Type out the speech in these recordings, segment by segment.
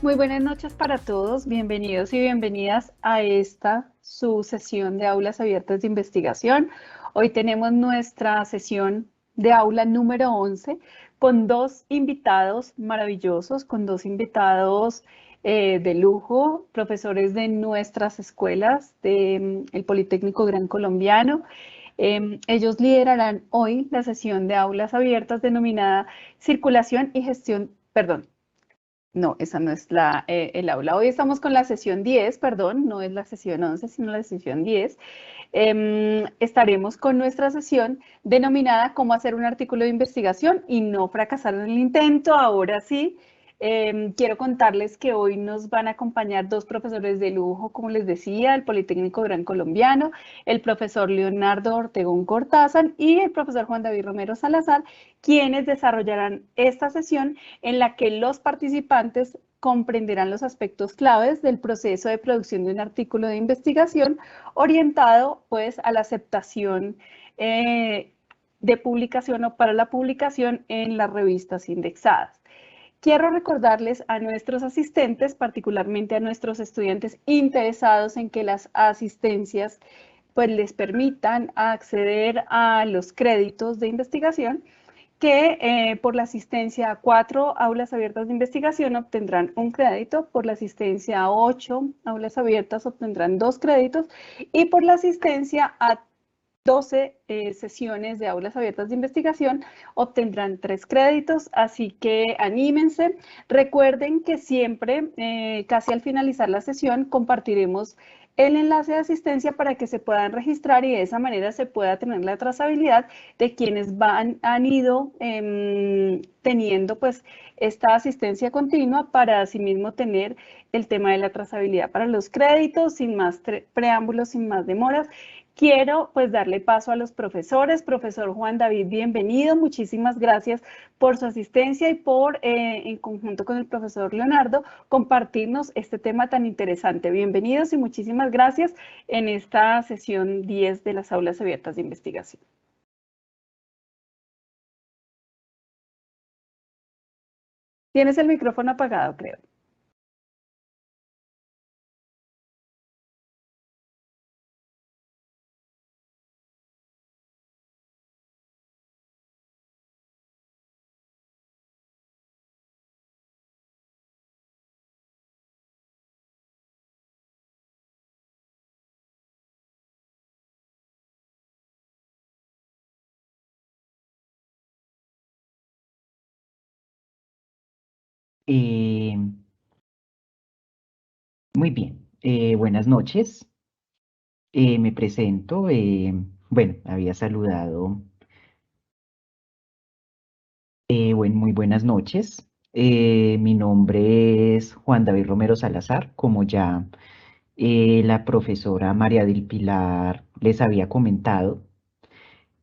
Muy buenas noches para todos, bienvenidos y bienvenidas a esta su sesión de aulas abiertas de investigación. Hoy tenemos nuestra sesión de aula número 11 con dos invitados maravillosos, con dos invitados de lujo, profesores de nuestras escuelas del Politécnico Gran Colombiano. Ellos liderarán hoy la sesión de aulas abiertas denominada Circulación y Gestión, perdón, no, esa no es el aula. Hoy estamos con la sesión 10, perdón, no es la sesión 11, sino la sesión 10. Estaremos con nuestra sesión denominada Cómo hacer un artículo de investigación y no fracasar en el intento. Ahora sí, quiero contarles que hoy nos van a acompañar dos profesores de lujo, como les decía, el Politécnico Gran Colombiano, el profesor Leonardo Ortegón Cortázar y el profesor Juan David Romero Salazar, quienes desarrollarán esta sesión en la que los participantes comprenderán los aspectos claves del proceso de producción de un artículo de investigación orientado pues a la aceptación de publicación o para la publicación en las revistas indexadas. Quiero recordarles a nuestros asistentes, particularmente a nuestros estudiantes interesados en que las asistencias pues les permitan acceder a los créditos de investigación, que por la asistencia a 4 aulas abiertas de investigación obtendrán un crédito, por la asistencia a 8 aulas abiertas obtendrán 2 créditos y por la asistencia a 12 sesiones de aulas abiertas de investigación obtendrán 3 créditos, así que anímense. Recuerden que siempre, casi al finalizar la sesión, compartiremos el enlace de asistencia para que se puedan registrar y de esa manera se pueda tener la trazabilidad de quienes han ido teniendo pues esta asistencia continua para asimismo tener el tema de la trazabilidad para los créditos. Sin más preámbulos, sin más demoras, quiero pues darle paso a los profesores. Profesor Juan David, bienvenido. Muchísimas gracias por su asistencia y por, en conjunto con el profesor Leonardo, compartirnos este tema tan interesante. Bienvenidos y muchísimas gracias en esta sesión 10 de las aulas abiertas de investigación. Tienes el micrófono apagado, creo. Eh, Muy bien, buenas noches. Me presento. Bueno, había saludado. Bueno, muy buenas noches. Mi nombre es Juan David Romero Salazar, como ya la profesora María del Pilar les había comentado.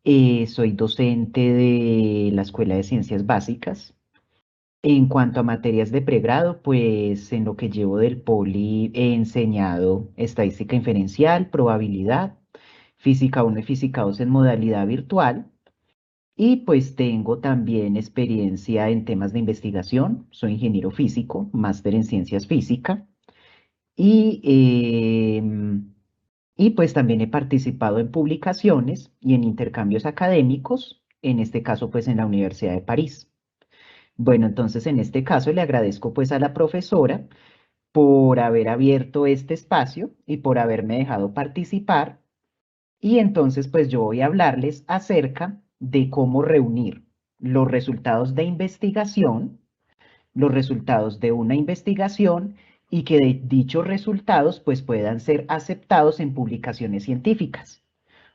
Soy docente de la Escuela de Ciencias Básicas. En cuanto a materias de pregrado, pues en lo que llevo del Poli he enseñado estadística inferencial, probabilidad, física 1 y física 2 en modalidad virtual. Y pues tengo también experiencia en temas de investigación. Soy ingeniero físico, máster en ciencias física. Y, y pues también he participado en publicaciones y en intercambios académicos, en este caso pues en la Universidad de París. Bueno, entonces en este caso le agradezco pues a la profesora por haber abierto este espacio y por haberme dejado participar. Y entonces pues yo voy a hablarles acerca de cómo reunir los resultados de investigación, los resultados de una investigación y que de dichos resultados pues puedan ser aceptados en publicaciones científicas.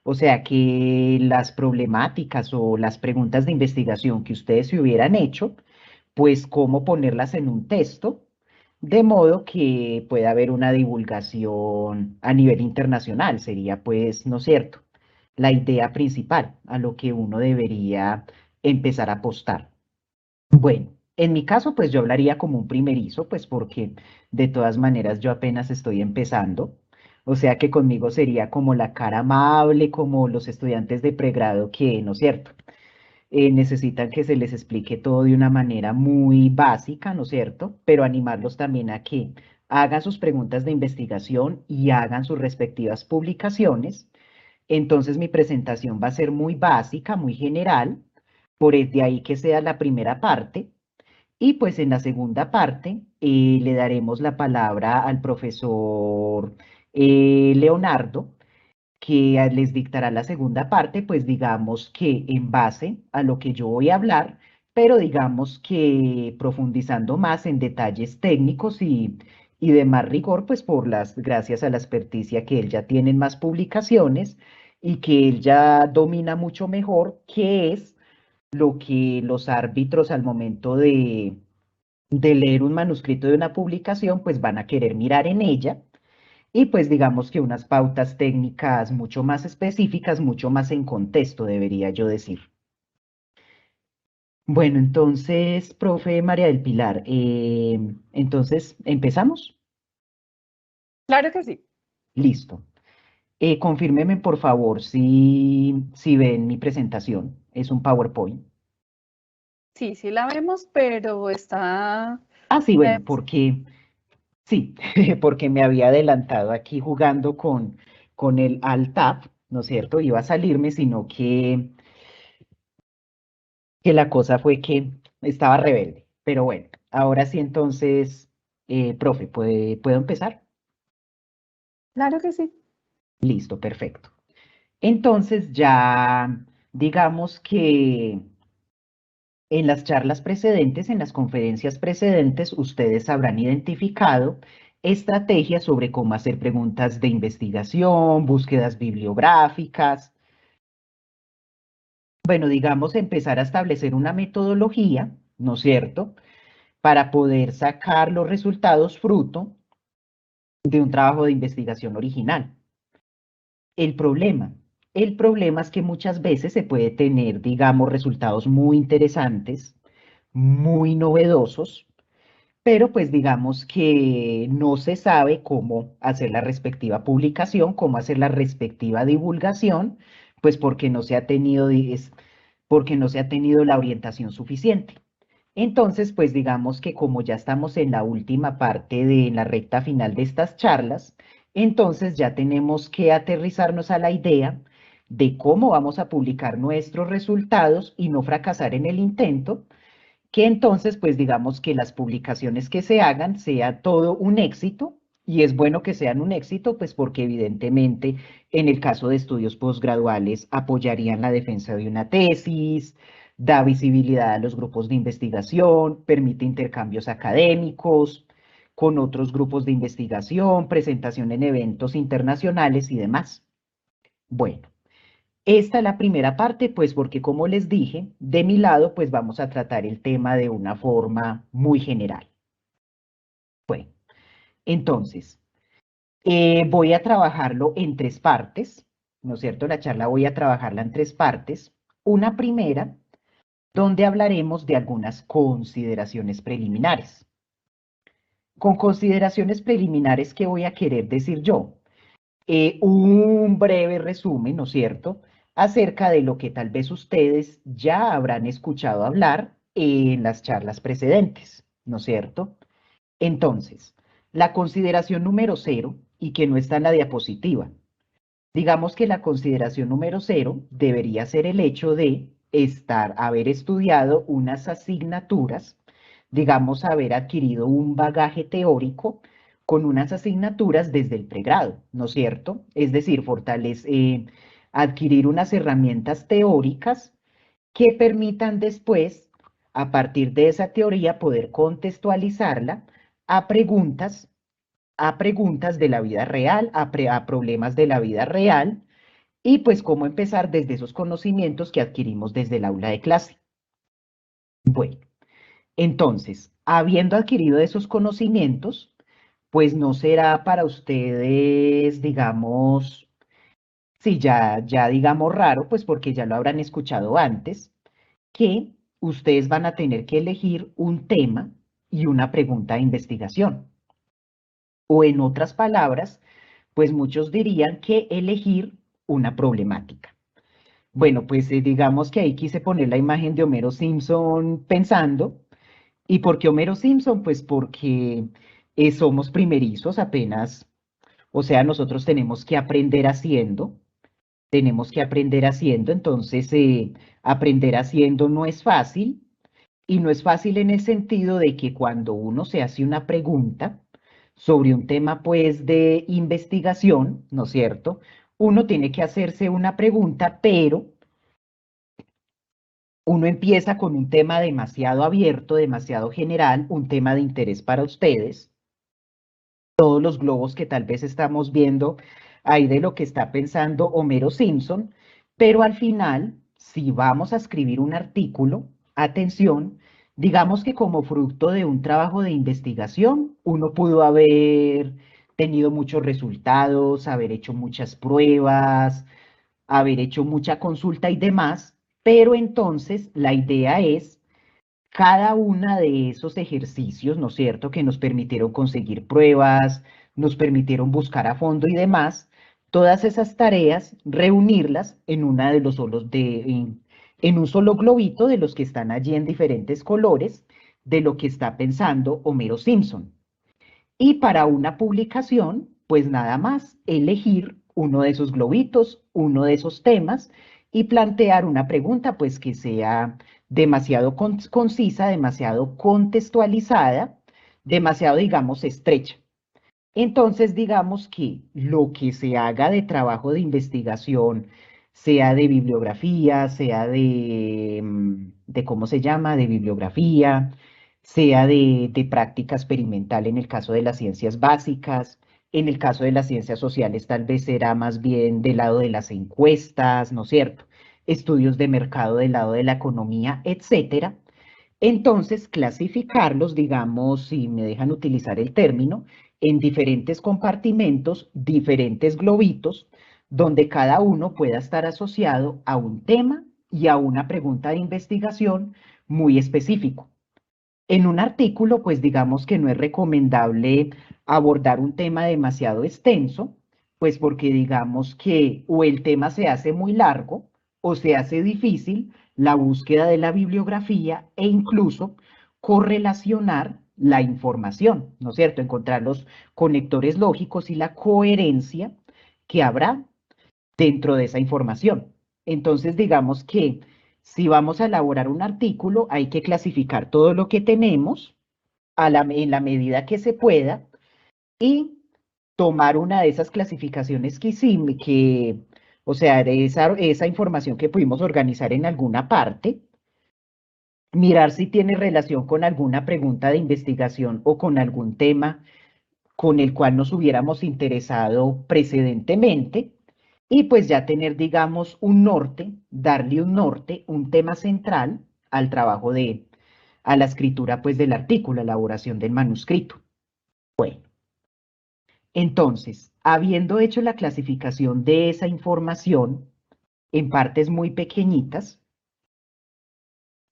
O sea que las problemáticas o las preguntas de investigación que ustedes se hubieran hecho, pues cómo ponerlas en un texto, de modo que pueda haber una divulgación a nivel internacional. Sería pues, ¿no es cierto?, la idea principal a lo que uno debería empezar a apostar. Bueno, en mi caso, pues yo hablaría como un primerizo, pues porque de todas maneras yo apenas estoy empezando. O sea que conmigo sería como la cara amable, como los estudiantes de pregrado que, ¿no es cierto? Necesitan que se les explique todo de una manera muy básica, ¿no es cierto? Pero animarlos también a que hagan sus preguntas de investigación y hagan sus respectivas publicaciones. Entonces mi presentación va a ser muy básica, muy general, de ahí que sea la primera parte. Y pues en la segunda parte le daremos la palabra al profesor Leonardo, que les dictará la segunda parte, pues digamos que en base a lo que yo voy a hablar, pero digamos que profundizando más en detalles técnicos y de más rigor, pues gracias a la experticia que él ya tiene en más publicaciones y que él ya domina mucho mejor qué es lo que los árbitros al momento de leer un manuscrito de una publicación, pues van a querer mirar en ella y pues digamos que unas pautas técnicas mucho más específicas, mucho más en contexto, debería yo decir. Bueno, entonces, profe María del Pilar, entonces, ¿empezamos? Claro que sí. Listo. Confírmeme, por favor, si ven mi presentación. Es un PowerPoint. Sí, sí la vemos, pero está... Ah, sí, bueno, eh, porque, sí, porque me había adelantado aquí jugando con el Alt-Tab, ¿no es cierto? Iba a salirme, sino que la cosa fue que estaba rebelde. Pero bueno, ahora sí entonces, profe, ¿puedo empezar? claro que sí. Listo, perfecto. Entonces ya digamos que en las charlas precedentes, en las conferencias precedentes, ustedes habrán identificado estrategias sobre cómo hacer preguntas de investigación, búsquedas bibliográficas. Bueno, digamos, empezar a establecer una metodología, ¿no es cierto?, para poder sacar los resultados fruto de un trabajo de investigación original. El problema, el problema es que muchas veces se puede tener, digamos, resultados muy interesantes, muy novedosos, pero pues digamos que no se sabe cómo hacer la respectiva publicación, cómo hacer la respectiva divulgación, pues porque no se ha tenido, porque no se ha tenido la orientación suficiente. Entonces, pues digamos que como ya estamos en la última parte de la recta final de estas charlas, entonces ya tenemos que aterrizarnos a la idea de cómo vamos a publicar nuestros resultados y no fracasar en el intento, que entonces, pues digamos que las publicaciones que se hagan sea todo un éxito, y es bueno que sean un éxito, pues porque evidentemente en el caso de estudios posgraduales apoyarían la defensa de una tesis, da visibilidad a los grupos de investigación, permite intercambios académicos con otros grupos de investigación, presentación en eventos internacionales y demás. Bueno. Esta es la primera parte, pues porque como les dije, de mi lado, pues vamos a tratar el tema de una forma muy general. Bueno, entonces, voy a trabajarlo en tres partes, ¿no es cierto? La charla voy a trabajarla en tres partes. Una primera, donde hablaremos de algunas consideraciones preliminares. Con consideraciones preliminares, ¿qué voy a querer decir yo? Un breve resumen, ¿no es cierto?, acerca de lo que tal vez ustedes ya habrán escuchado hablar en las charlas precedentes, ¿no es cierto? Entonces, la consideración número 0, y que no está en la diapositiva. Digamos que la consideración número 0 debería ser el hecho de haber estudiado unas asignaturas, digamos, haber adquirido un bagaje teórico con unas asignaturas desde el pregrado, ¿no es cierto? Es decir, adquirir unas herramientas teóricas que permitan después, a partir de esa teoría, poder contextualizarla a preguntas a preguntas de la vida real, a problemas de la vida real, y pues cómo empezar desde esos conocimientos que adquirimos desde el aula de clase. Bueno, entonces, habiendo adquirido esos conocimientos, pues no será para ustedes, digamos, si ya digamos raro, pues porque ya lo habrán escuchado antes, que ustedes van a tener que elegir un tema y una pregunta de investigación. O en otras palabras, Pues muchos dirían que elegir una problemática. Bueno, pues digamos que ahí quise poner la imagen de Homero Simpson pensando. ¿Y por qué Homero Simpson? Pues porque somos primerizos apenas, o sea, nosotros tenemos que aprender haciendo, entonces aprender haciendo no es fácil, y no es fácil en el sentido de que cuando uno se hace una pregunta sobre un tema pues de investigación, ¿no es cierto? Uno tiene que hacerse una pregunta, pero uno empieza con un tema demasiado abierto, demasiado general, un tema de interés para ustedes, todos los globos que tal vez estamos viendo ahí de lo que está pensando Homero Simpson, pero al final, si vamos a escribir un artículo, atención, digamos que como fruto de un trabajo de investigación, uno pudo haber tenido muchos resultados, haber hecho muchas pruebas, haber hecho mucha consulta y demás, pero entonces la idea es cada una de esos ejercicios, ¿no es cierto?, que nos permitieron conseguir pruebas, nos permitieron buscar a fondo y demás, todas esas tareas, reunirlas en una de los solos en un solo globito de los que están allí en diferentes colores, de lo que está pensando Homero Simpson. Y para una publicación, pues nada más elegir uno de esos globitos, uno de esos temas y plantear una pregunta pues que sea demasiado concisa, demasiado contextualizada, demasiado, digamos, estrecha. Entonces, digamos que lo que se haga de trabajo de investigación, sea de bibliografía, sea de ¿cómo se llama? De bibliografía, sea de práctica experimental en el caso de las ciencias básicas, en el caso de las ciencias sociales tal vez será más bien del lado de las encuestas, ¿no es cierto? Estudios de mercado del lado de la economía, etcétera. Entonces, clasificarlos, digamos, si me dejan utilizar el término, en diferentes compartimentos, diferentes globitos, donde cada uno pueda estar asociado a un tema y a una pregunta de investigación muy específico. En un artículo, pues digamos que no es recomendable abordar un tema demasiado extenso, pues porque digamos que o el tema se hace muy largo o se hace difícil la búsqueda de la bibliografía e incluso correlacionar la información, ¿no es cierto? Encontrar los conectores lógicos y la coherencia que habrá dentro de esa información. Entonces, digamos que si vamos a elaborar un artículo, hay que clasificar todo lo que tenemos en la medida que se pueda y tomar una de esas clasificaciones que hicimos, o sea, de esa información que pudimos organizar en alguna parte, mirar si tiene relación con alguna pregunta de investigación o con algún tema con el cual nos hubiéramos interesado precedentemente y pues ya tener, digamos, un norte, darle un norte, un tema central al trabajo a la escritura pues del artículo, elaboración del manuscrito. Bueno, entonces, habiendo hecho la clasificación de esa información en partes muy pequeñitas,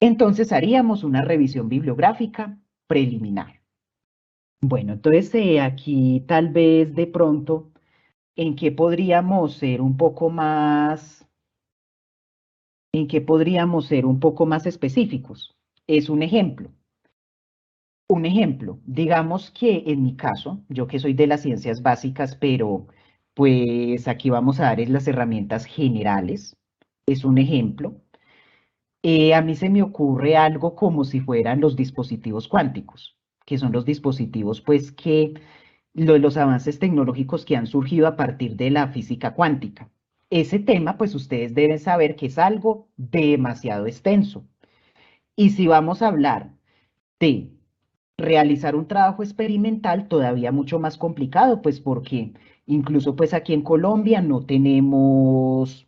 entonces haríamos una revisión bibliográfica preliminar. Bueno, entonces aquí tal vez de pronto en qué podríamos ser un poco más, en qué podríamos ser un poco más específicos. Es un ejemplo. Un ejemplo, digamos que en mi caso, yo que soy de las ciencias básicas, pero pues aquí vamos a dar las herramientas generales, es un ejemplo. A mí se me ocurre algo como si fueran los dispositivos cuánticos, que son los dispositivos pues que los avances tecnológicos que han surgido a partir de la física cuántica. Ese tema, pues ustedes deben saber que es algo demasiado extenso. Y si vamos a hablar de realizar un trabajo experimental, todavía mucho más complicado, pues porque incluso pues aquí en Colombia no tenemos,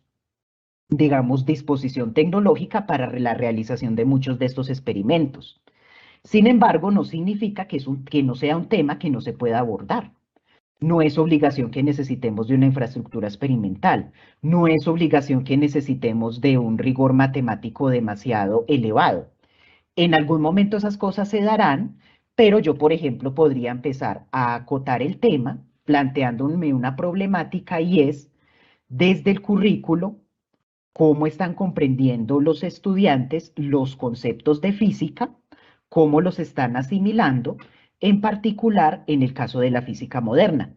digamos, disposición tecnológica para la realización de muchos de estos experimentos. Sin embargo, no significa que no sea un tema que no se pueda abordar. No es obligación que necesitemos de una infraestructura experimental, no es obligación que necesitemos de un rigor matemático demasiado elevado. En algún momento esas cosas se darán, pero yo, por ejemplo, podría empezar a acotar el tema planteándome una problemática y es, desde el currículo, cómo están comprendiendo los estudiantes los conceptos de física, cómo los están asimilando, en particular en el caso de la física moderna.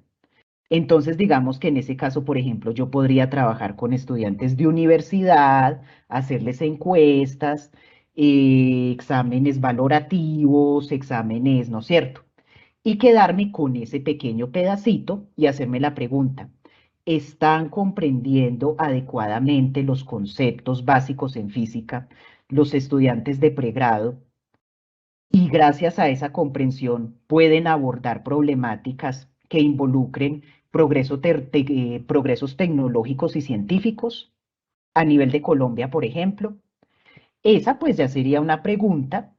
Entonces, digamos que en ese caso, por ejemplo, yo podría trabajar con estudiantes de universidad, hacerles encuestas, exámenes valorativos, exámenes, ¿no es cierto? Y quedarme con ese pequeño pedacito y hacerme la pregunta, ¿están comprendiendo adecuadamente los conceptos básicos en física los estudiantes de pregrado? Y gracias a esa comprensión pueden abordar problemáticas que involucren progresos tecnológicos y científicos a nivel de Colombia, por ejemplo. Esa pues ya sería una pregunta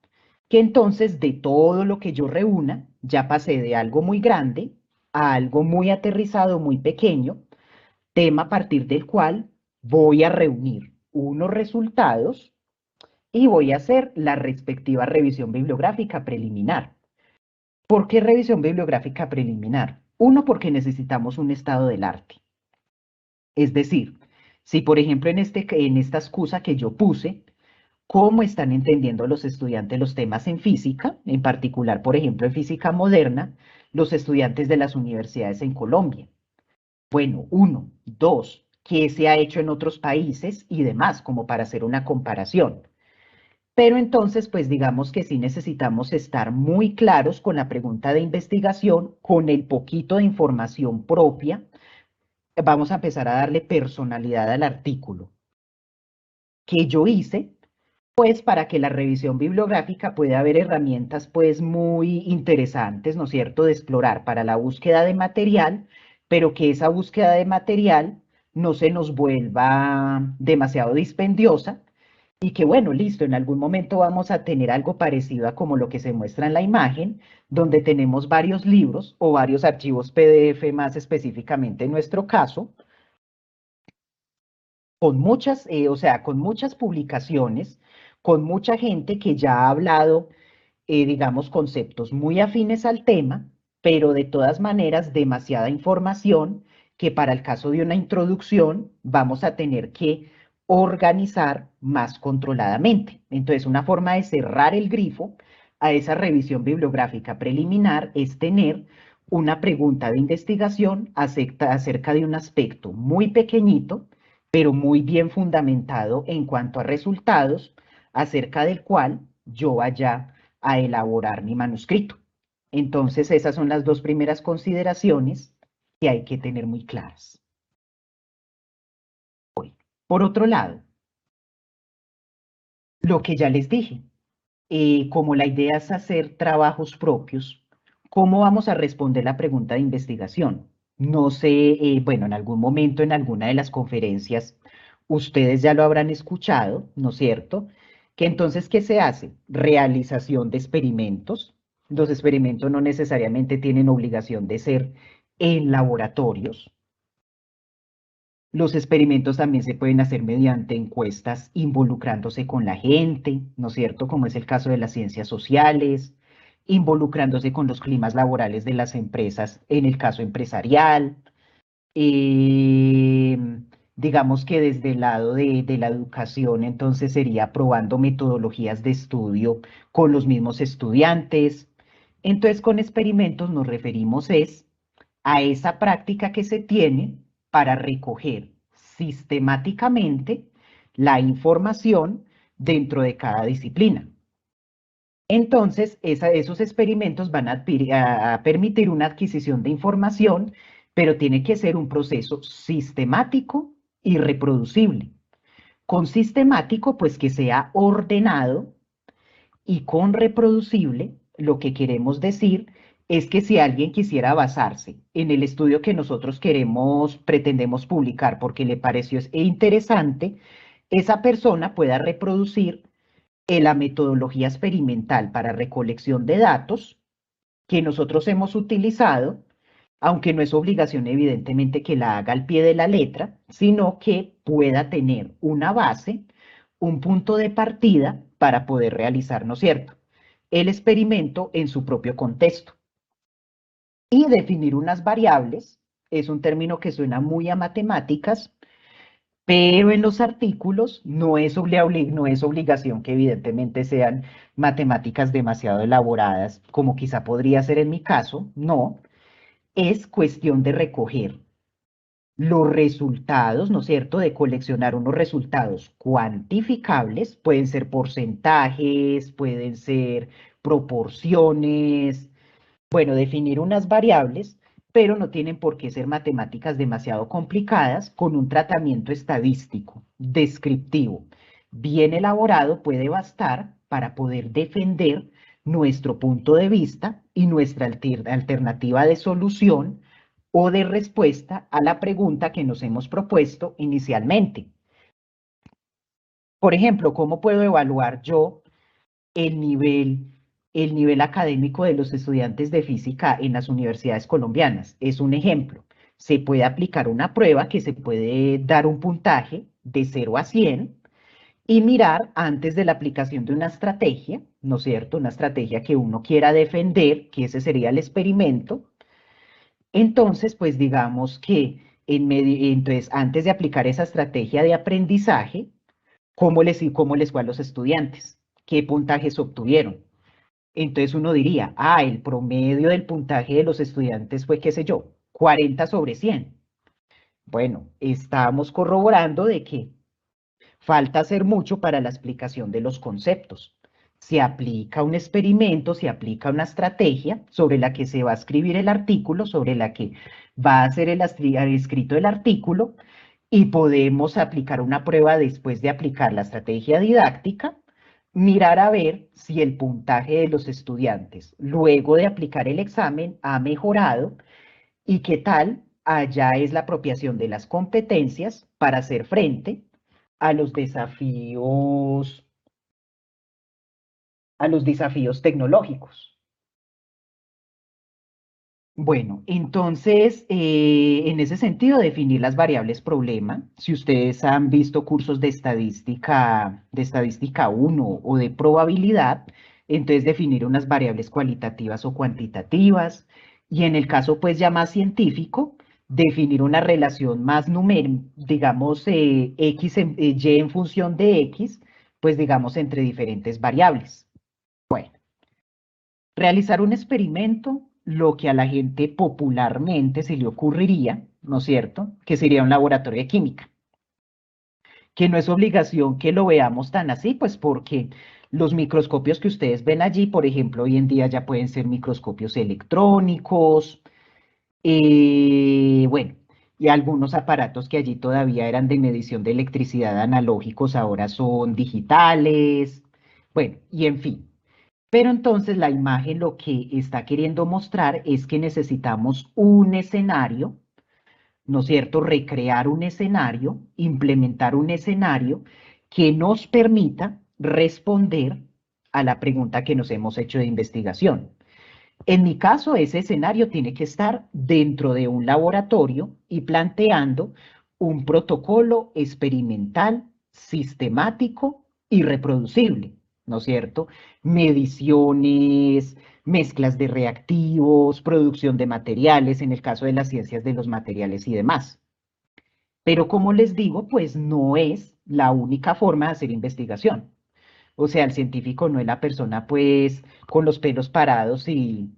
que entonces de todo lo que yo reúna, ya pasé de algo muy grande a algo muy aterrizado, muy pequeño, tema a partir del cual voy a reunir unos resultados y voy a hacer la respectiva revisión bibliográfica preliminar. ¿Por qué revisión bibliográfica preliminar? Uno, porque necesitamos un estado del arte. Es decir, si por ejemplo en esta excusa que yo puse, cómo están entendiendo los estudiantes los temas en física, en particular, por ejemplo, en física moderna, los estudiantes de las universidades en Colombia. Bueno, uno, dos, qué se ha hecho en otros países y demás, como para hacer una comparación. Pero entonces, pues digamos que sí necesitamos estar muy claros con la pregunta de investigación, con el poquito de información propia. Vamos a empezar a darle personalidad al artículo que yo hice, pues para que la revisión bibliográfica pueda haber herramientas pues muy interesantes, ¿no es cierto?, de explorar para la búsqueda de material, pero que esa búsqueda de material no se nos vuelva demasiado dispendiosa y que bueno, listo, en algún momento vamos a tener algo parecido a como lo que se muestra en la imagen, donde tenemos varios libros o varios archivos PDF más específicamente en nuestro caso, con muchas, o sea, con muchas publicaciones, con mucha gente que ya ha hablado, digamos, conceptos muy afines al tema, pero de todas maneras demasiada información que para el caso de una introducción vamos a tener que organizar más controladamente. Entonces, una forma de cerrar el grifo a esa revisión bibliográfica preliminar es tener una pregunta de investigación acerca de un aspecto muy pequeñito, pero muy bien fundamentado en cuanto a resultados, acerca del cual yo vaya a elaborar mi manuscrito. Entonces, esas son las dos primeras consideraciones que hay que tener muy claras. Por otro lado, lo que ya les dije, como la idea es hacer trabajos propios, ¿cómo vamos a responder la pregunta de investigación? No sé, bueno, en algún momento, en alguna de las conferencias, ustedes ya lo habrán escuchado, ¿no es cierto? Que entonces, ¿qué se hace? Realización de experimentos. Los experimentos no necesariamente tienen obligación de ser en laboratorios. Los experimentos también se pueden hacer mediante encuestas involucrándose con la gente, ¿no es cierto? Como es el caso de las ciencias sociales, involucrándose con los climas laborales de las empresas en el caso empresarial. Eh, digamos que desde el lado de la educación, entonces sería probando metodologías de estudio con los mismos estudiantes. Entonces, con experimentos nos referimos es a esa práctica que se tiene para recoger sistemáticamente la información dentro de cada disciplina. Entonces, esos experimentos van a permitir una adquisición de información, pero tiene que ser un proceso sistemático y reproducible. Con sistemático, pues que sea ordenado, y con reproducible, lo que queremos decir es que si alguien quisiera basarse en el estudio que nosotros pretendemos publicar porque le pareció interesante, esa persona pueda reproducir la metodología experimental para recolección de datos que nosotros hemos utilizado, aunque no es obligación evidentemente que la haga al pie de la letra, sino que pueda tener una base, un punto de partida para poder realizar, ¿no es cierto?, el experimento en su propio contexto. Y definir unas variables es un término que suena muy a matemáticas, pero en los artículos no es obligación que evidentemente sean matemáticas demasiado elaboradas, como quizá podría ser en mi caso, no, es cuestión de recoger los resultados, ¿no es cierto?, de coleccionar unos resultados cuantificables, pueden ser porcentajes, pueden ser proporciones, bueno, definir unas variables, pero no tienen por qué ser matemáticas demasiado complicadas, con un tratamiento estadístico, descriptivo, bien elaborado puede bastar para poder defender nuestro punto de vista y nuestra alternativa de solución o de respuesta a la pregunta que nos hemos propuesto inicialmente. Por ejemplo, ¿cómo puedo evaluar yo el nivel, el nivel académico de los estudiantes de física en las universidades colombianas? Es un ejemplo. Se puede aplicar una prueba que se puede dar un puntaje de 0 a 100 y mirar antes de la aplicación de una estrategia, ¿no es cierto? Una estrategia que uno quiera defender, que ese sería el experimento. Entonces, pues digamos que entonces, antes de aplicar esa estrategia de aprendizaje, cómo les fue a los estudiantes? ¿Qué puntajes obtuvieron? Entonces uno diría, el promedio del puntaje de los estudiantes fue, qué sé yo, 40 sobre 100. Bueno, estamos corroborando de que falta hacer mucho para la explicación de los conceptos. Se aplica un experimento, se aplica una estrategia sobre la que se va a escribir el artículo, sobre la que va a ser el escrito del artículo, y podemos aplicar una prueba después de aplicar la estrategia didáctica, mirar a ver si el puntaje de los estudiantes luego de aplicar el examen ha mejorado y qué tal allá es la apropiación de las competencias para hacer frente a a los desafíos tecnológicos. Bueno, entonces, en ese sentido, definir las variables problema. Si ustedes han visto cursos de estadística 1 o de probabilidad, entonces definir unas variables cualitativas o cuantitativas. Y en el caso, pues, ya más científico, definir una relación más numérica, digamos, Y en función de X, pues, digamos, entre diferentes variables. Bueno. Realizar un experimento, lo que a la gente popularmente se le ocurriría, ¿no es cierto?, que sería un laboratorio de química, que no es obligación que lo veamos tan así, pues porque los microscopios que ustedes ven allí, por ejemplo, hoy en día ya pueden ser microscopios electrónicos, bueno, y algunos aparatos que allí todavía eran de medición de electricidad analógicos, ahora son digitales, bueno, y en fin. Pero entonces la imagen lo que está queriendo mostrar es que necesitamos un escenario, ¿no es cierto? Recrear un escenario, implementar un escenario que nos permita responder a la pregunta que nos hemos hecho de investigación. En mi caso, ese escenario tiene que estar dentro de un laboratorio y planteando un protocolo experimental, sistemático y reproducible, ¿no es cierto? Mediciones, mezclas de reactivos, producción de materiales, en el caso de las ciencias de los materiales y demás. Pero como les digo, pues no es la única forma de hacer investigación. O sea, el científico no es la persona, pues, con los pelos parados y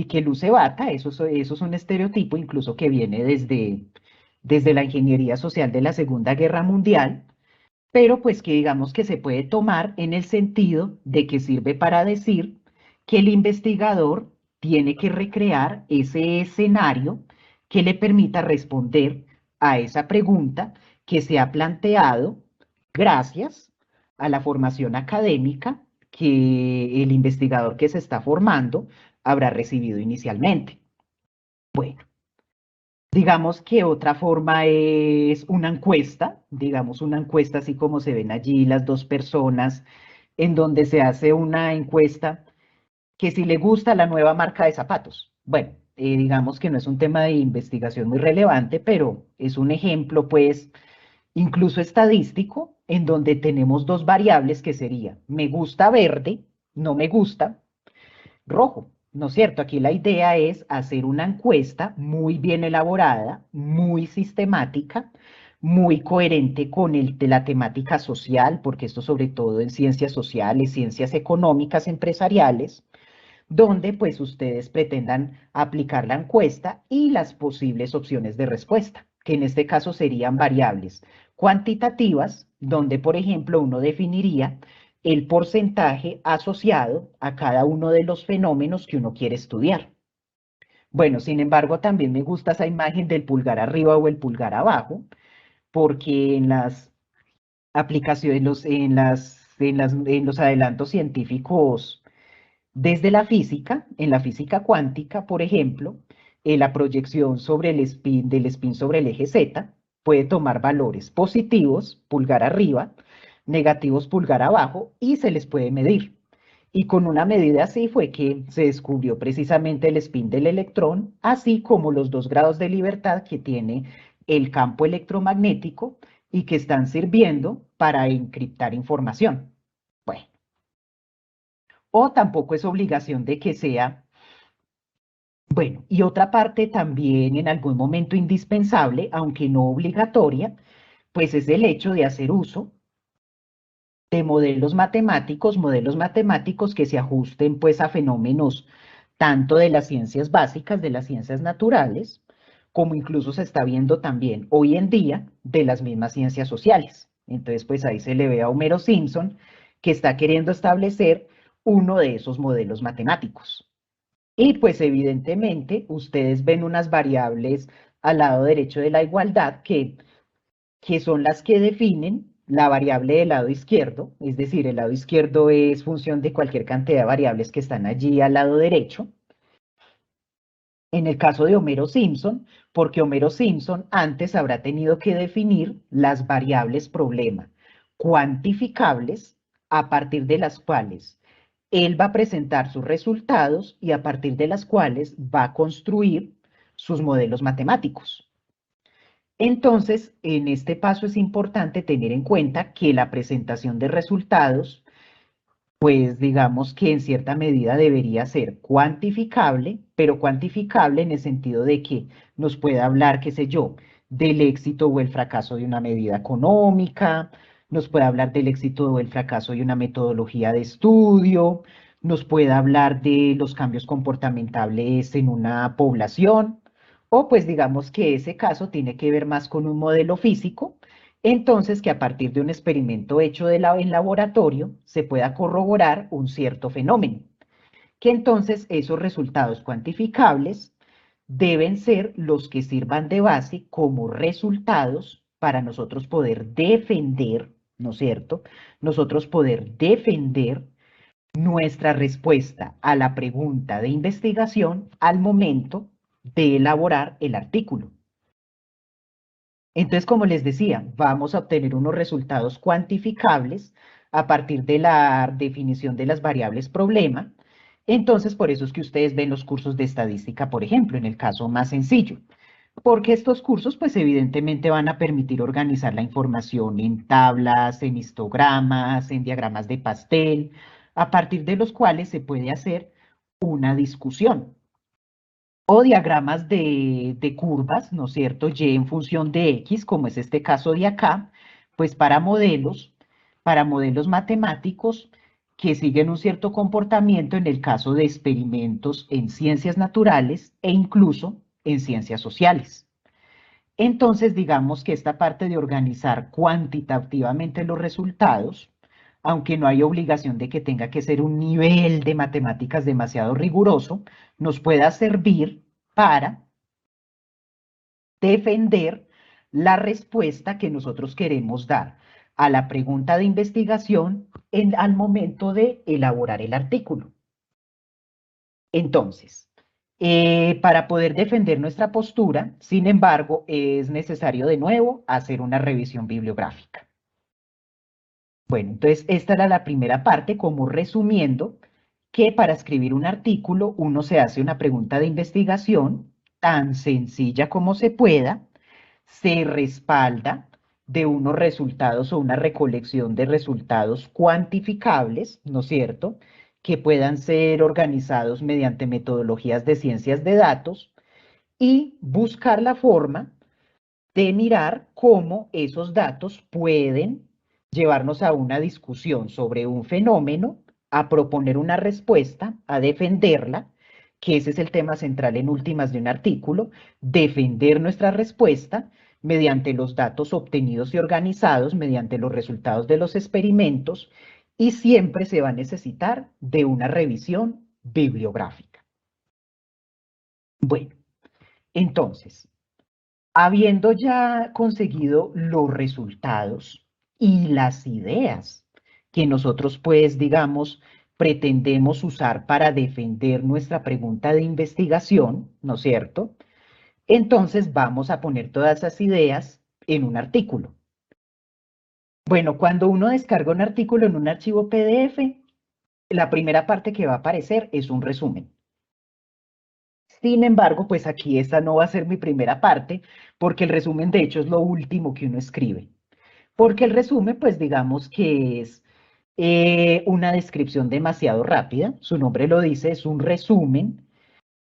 que luce bata. Eso es un estereotipo incluso que viene desde la ingeniería social de la Segunda Guerra Mundial, pero pues que digamos que se puede tomar en el sentido de que sirve para decir que el investigador tiene que recrear ese escenario que le permita responder a esa pregunta que se ha planteado gracias a la formación académica que el investigador que se está formando habrá recibido inicialmente. Bueno, digamos que otra forma es una encuesta, digamos una encuesta así como se ven allí las dos personas, en donde se hace una encuesta que si le gusta la nueva marca de zapatos. Bueno, digamos que no es un tema de investigación muy relevante, pero es un ejemplo, pues, incluso estadístico, en donde tenemos dos variables que sería me gusta verde, no me gusta rojo. ¿no es cierto? Aquí la idea es hacer una encuesta muy bien elaborada, muy sistemática, muy coherente con la temática social, porque esto sobre todo en ciencias sociales, ciencias económicas, empresariales, donde pues ustedes pretendan aplicar la encuesta y las posibles opciones de respuesta, que en este caso serían variables cuantitativas, donde por ejemplo uno definiría el porcentaje asociado a cada uno de los fenómenos que uno quiere estudiar. Bueno, sin embargo, también me gusta esa imagen del pulgar arriba o el pulgar abajo, porque en las aplicaciones, en los adelantos científicos desde la física, en la física cuántica, por ejemplo, la proyección sobre el spin, del spin sobre el eje Z puede tomar valores positivos, pulgar arriba, negativos, pulgar abajo, y se les puede medir. Y con una medida así fue que se descubrió precisamente el spin del electrón, así como los 2 grados de libertad que tiene el campo electromagnético y que están sirviendo para encriptar información. Bueno, o tampoco es obligación de que sea. Bueno, y otra parte también en algún momento indispensable, aunque no obligatoria, pues es el hecho de hacer uso de modelos matemáticos que se ajusten pues a fenómenos tanto de las ciencias básicas, de las ciencias naturales, como incluso se está viendo también hoy en día de las mismas ciencias sociales. Entonces, pues ahí se le ve a Homero Simpson que está queriendo establecer uno de esos modelos matemáticos. Y pues evidentemente ustedes ven unas variables al lado derecho de la igualdad que son las que definen la variable del lado izquierdo, es decir, el lado izquierdo es función de cualquier cantidad de variables que están allí al lado derecho. En el caso de Homero Simpson, porque Homero Simpson antes habrá tenido que definir las variables problema cuantificables a partir de las cuales él va a presentar sus resultados y a partir de las cuales va a construir sus modelos matemáticos. Entonces, en este paso es importante tener en cuenta que la presentación de resultados, pues digamos que en cierta medida debería ser cuantificable, pero cuantificable en el sentido de que nos pueda hablar, qué sé yo, del éxito o el fracaso de una medida económica, nos puede hablar del éxito o el fracaso de una metodología de estudio, nos puede hablar de los cambios comportamentales en una población, o pues digamos que ese caso tiene que ver más con un modelo físico, entonces que a partir de un experimento hecho en laboratorio se pueda corroborar un cierto fenómeno, que entonces esos resultados cuantificables deben ser los que sirvan de base como resultados para nosotros poder defender, ¿no es cierto? Nosotros poder defender nuestra respuesta a la pregunta de investigación al momento de elaborar el artículo. Entonces, como les decía, vamos a obtener unos resultados cuantificables a partir de la definición de las variables problema. Entonces, por eso es que ustedes ven los cursos de estadística, por ejemplo, en el caso más sencillo, porque estos cursos, pues evidentemente van a permitir organizar la información en tablas, en histogramas, en diagramas de pastel, a partir de los cuales se puede hacer una discusión o diagramas de curvas, ¿no es cierto? Y en función de X, como es este caso de acá, pues para modelos matemáticos que siguen un cierto comportamiento en el caso de experimentos en ciencias naturales e incluso en ciencias sociales. Entonces, digamos que esta parte de organizar cuantitativamente los resultados, aunque no hay obligación de que tenga que ser un nivel de matemáticas demasiado riguroso, nos pueda servir para defender la respuesta que nosotros queremos dar a la pregunta de investigación al momento de elaborar el artículo. Entonces, para poder defender nuestra postura, sin embargo, es necesario de nuevo hacer una revisión bibliográfica. Bueno, entonces esta era la primera parte, como resumiendo que para escribir un artículo uno se hace una pregunta de investigación tan sencilla como se pueda, se respalda de unos resultados o una recolección de resultados cuantificables, ¿no es cierto?, que puedan ser organizados mediante metodologías de ciencias de datos y buscar la forma de mirar cómo esos datos pueden llevarnos a una discusión sobre un fenómeno, a proponer una respuesta, a defenderla, que ese es el tema central en últimas de un artículo, defender nuestra respuesta mediante los datos obtenidos y organizados, mediante los resultados de los experimentos, y siempre se va a necesitar de una revisión bibliográfica. Bueno, entonces, habiendo ya conseguido los resultados y las ideas que nosotros, pues, digamos, pretendemos usar para defender nuestra pregunta de investigación, ¿no es cierto? Entonces vamos a poner todas esas ideas en un artículo. Bueno, cuando uno descarga un artículo en un archivo PDF, la primera parte que va a aparecer es un resumen. Sin embargo, pues aquí esta no va a ser mi primera parte, porque el resumen de hecho es lo último que uno escribe. Porque el resumen, pues digamos que es una descripción demasiado rápida, su nombre lo dice, es un resumen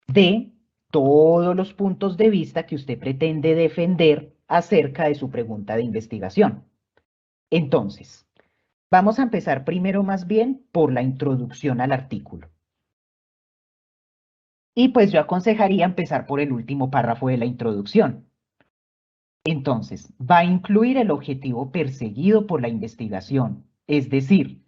de todos los puntos de vista que usted pretende defender acerca de su pregunta de investigación. Entonces, vamos a empezar primero más bien por la introducción al artículo. Y pues yo aconsejaría empezar por el último párrafo de la introducción. Entonces, va a incluir el objetivo perseguido por la investigación, es decir,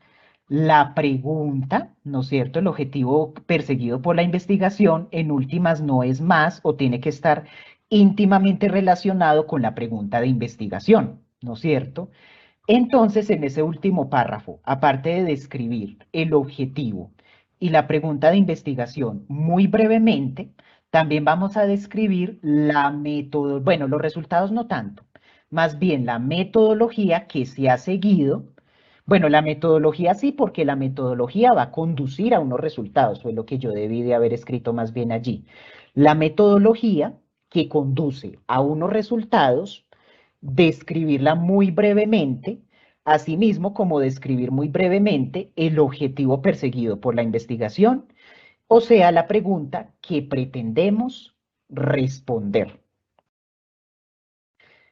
la pregunta, ¿no es cierto? El objetivo perseguido por la investigación, en últimas, no es más o tiene que estar íntimamente relacionado con la pregunta de investigación, ¿no es cierto? Entonces, en ese último párrafo, aparte de describir el objetivo y la pregunta de investigación muy brevemente, también vamos a describir la método, bueno, los resultados no tanto, más bien la metodología que se ha seguido. Bueno, la metodología sí, porque la metodología va a conducir a unos resultados, fue lo que yo debí de haber escrito más bien allí. La metodología que conduce a unos resultados, describirla muy brevemente, asimismo como describir muy brevemente el objetivo perseguido por la investigación, o sea, la pregunta que pretendemos responder.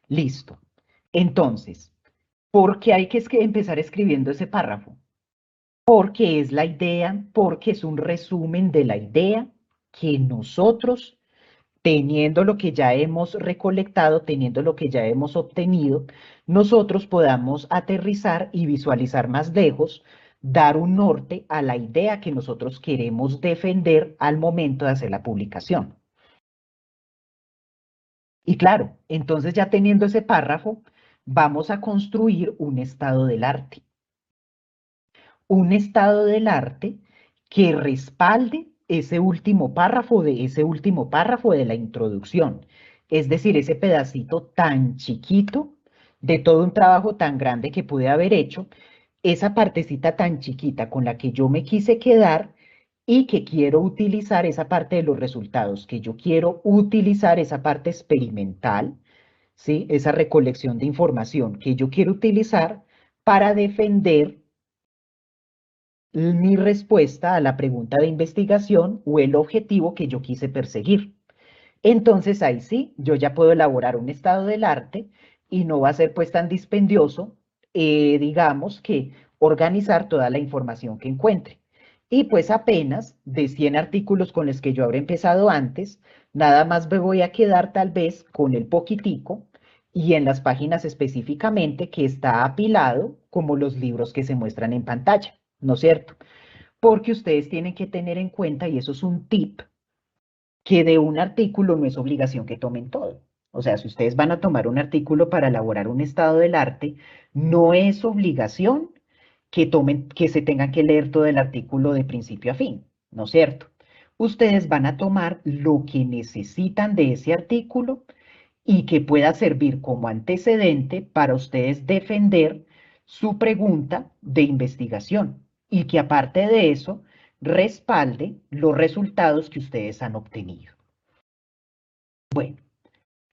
Listo. Entonces, ¿por qué hay que empezar escribiendo ese párrafo? Porque es la idea, porque es un resumen de la idea que nosotros, teniendo lo que ya hemos recolectado, teniendo lo que ya hemos obtenido, nosotros podamos aterrizar y visualizar más lejos, dar un norte a la idea que nosotros queremos defender al momento de hacer la publicación. Y claro, entonces ya teniendo ese párrafo, vamos a construir un estado del arte. Un estado del arte que respalde ese último párrafo de la introducción. Es decir, ese pedacito tan chiquito de todo un trabajo tan grande que pude haber hecho, esa partecita tan chiquita con la que yo me quise quedar y que quiero utilizar esa parte de los resultados, que yo quiero utilizar esa parte experimental, ¿sí? Esa recolección de información que yo quiero utilizar para defender mi respuesta a la pregunta de investigación o el objetivo que yo quise perseguir. Entonces ahí sí, yo ya puedo elaborar un estado del arte y no va a ser pues tan dispendioso, digamos que organizar toda la información que encuentre. Y pues apenas de 100 artículos con los que yo habré empezado antes, nada más me voy a quedar tal vez con el poquitico y en las páginas específicamente que está apilado como los libros que se muestran en pantalla, ¿no es cierto? Porque ustedes tienen que tener en cuenta, y eso es un tip, que de un artículo no es obligación que tomen todo. O sea, si ustedes van a tomar un artículo para elaborar un estado del arte, no es obligación que tomen, que se tengan que leer todo el artículo de principio a fin, ¿no es cierto? Ustedes van a tomar lo que necesitan de ese artículo y que pueda servir como antecedente para ustedes defender su pregunta de investigación y que aparte de eso respalde los resultados que ustedes han obtenido. Bueno,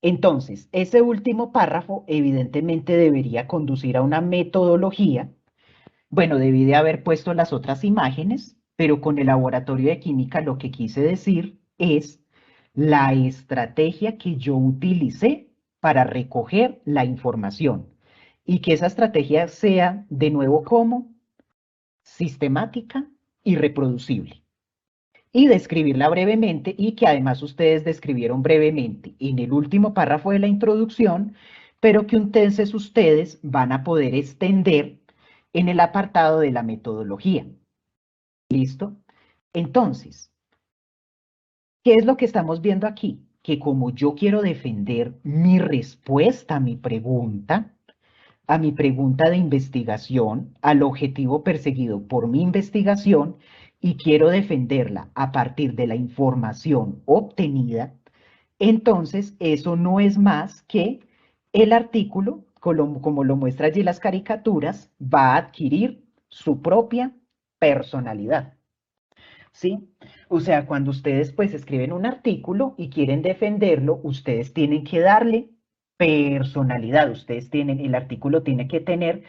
entonces ese último párrafo evidentemente debería conducir a una metodología. Bueno, debí de haber puesto las otras imágenes, pero con el laboratorio de química lo que quise decir es la estrategia que yo utilicé para recoger la información y que esa estrategia sea, de nuevo, como sistemática y reproducible. Y describirla brevemente y que además ustedes describieron brevemente en el último párrafo de la introducción, pero que entonces ustedes van a poder extender en el apartado de la metodología. ¿Listo? Entonces, ¿qué es lo que estamos viendo aquí? Que como yo quiero defender mi respuesta a mi pregunta de investigación, al objetivo perseguido por mi investigación, y quiero defenderla a partir de la información obtenida, entonces eso no es más que el artículo, como lo muestra allí las caricaturas, va a adquirir su propia personalidad. ¿Sí? O sea, cuando ustedes pues escriben un artículo y quieren defenderlo, ustedes tienen que darle personalidad. Ustedes tienen, el artículo tiene que tener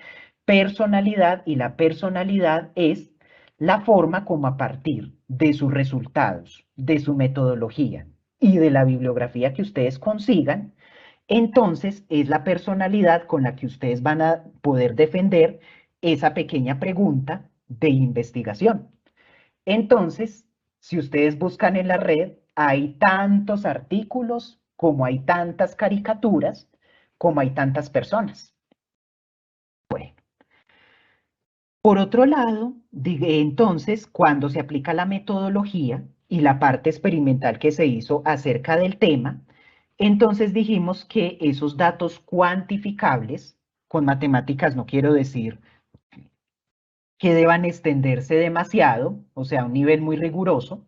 personalidad y la personalidad es la forma como a partir de sus resultados, de su metodología y de la bibliografía que ustedes consigan, entonces es la personalidad con la que ustedes van a poder defender esa pequeña pregunta de investigación. Entonces, si ustedes buscan en la red, hay tantos artículos, como hay tantas caricaturas, como hay tantas personas. Bueno, por otro lado, entonces, cuando se aplica la metodología y la parte experimental que se hizo acerca del tema, entonces dijimos que esos datos cuantificables, con matemáticas no quiero decir que deban extenderse demasiado, o sea, a un nivel muy riguroso,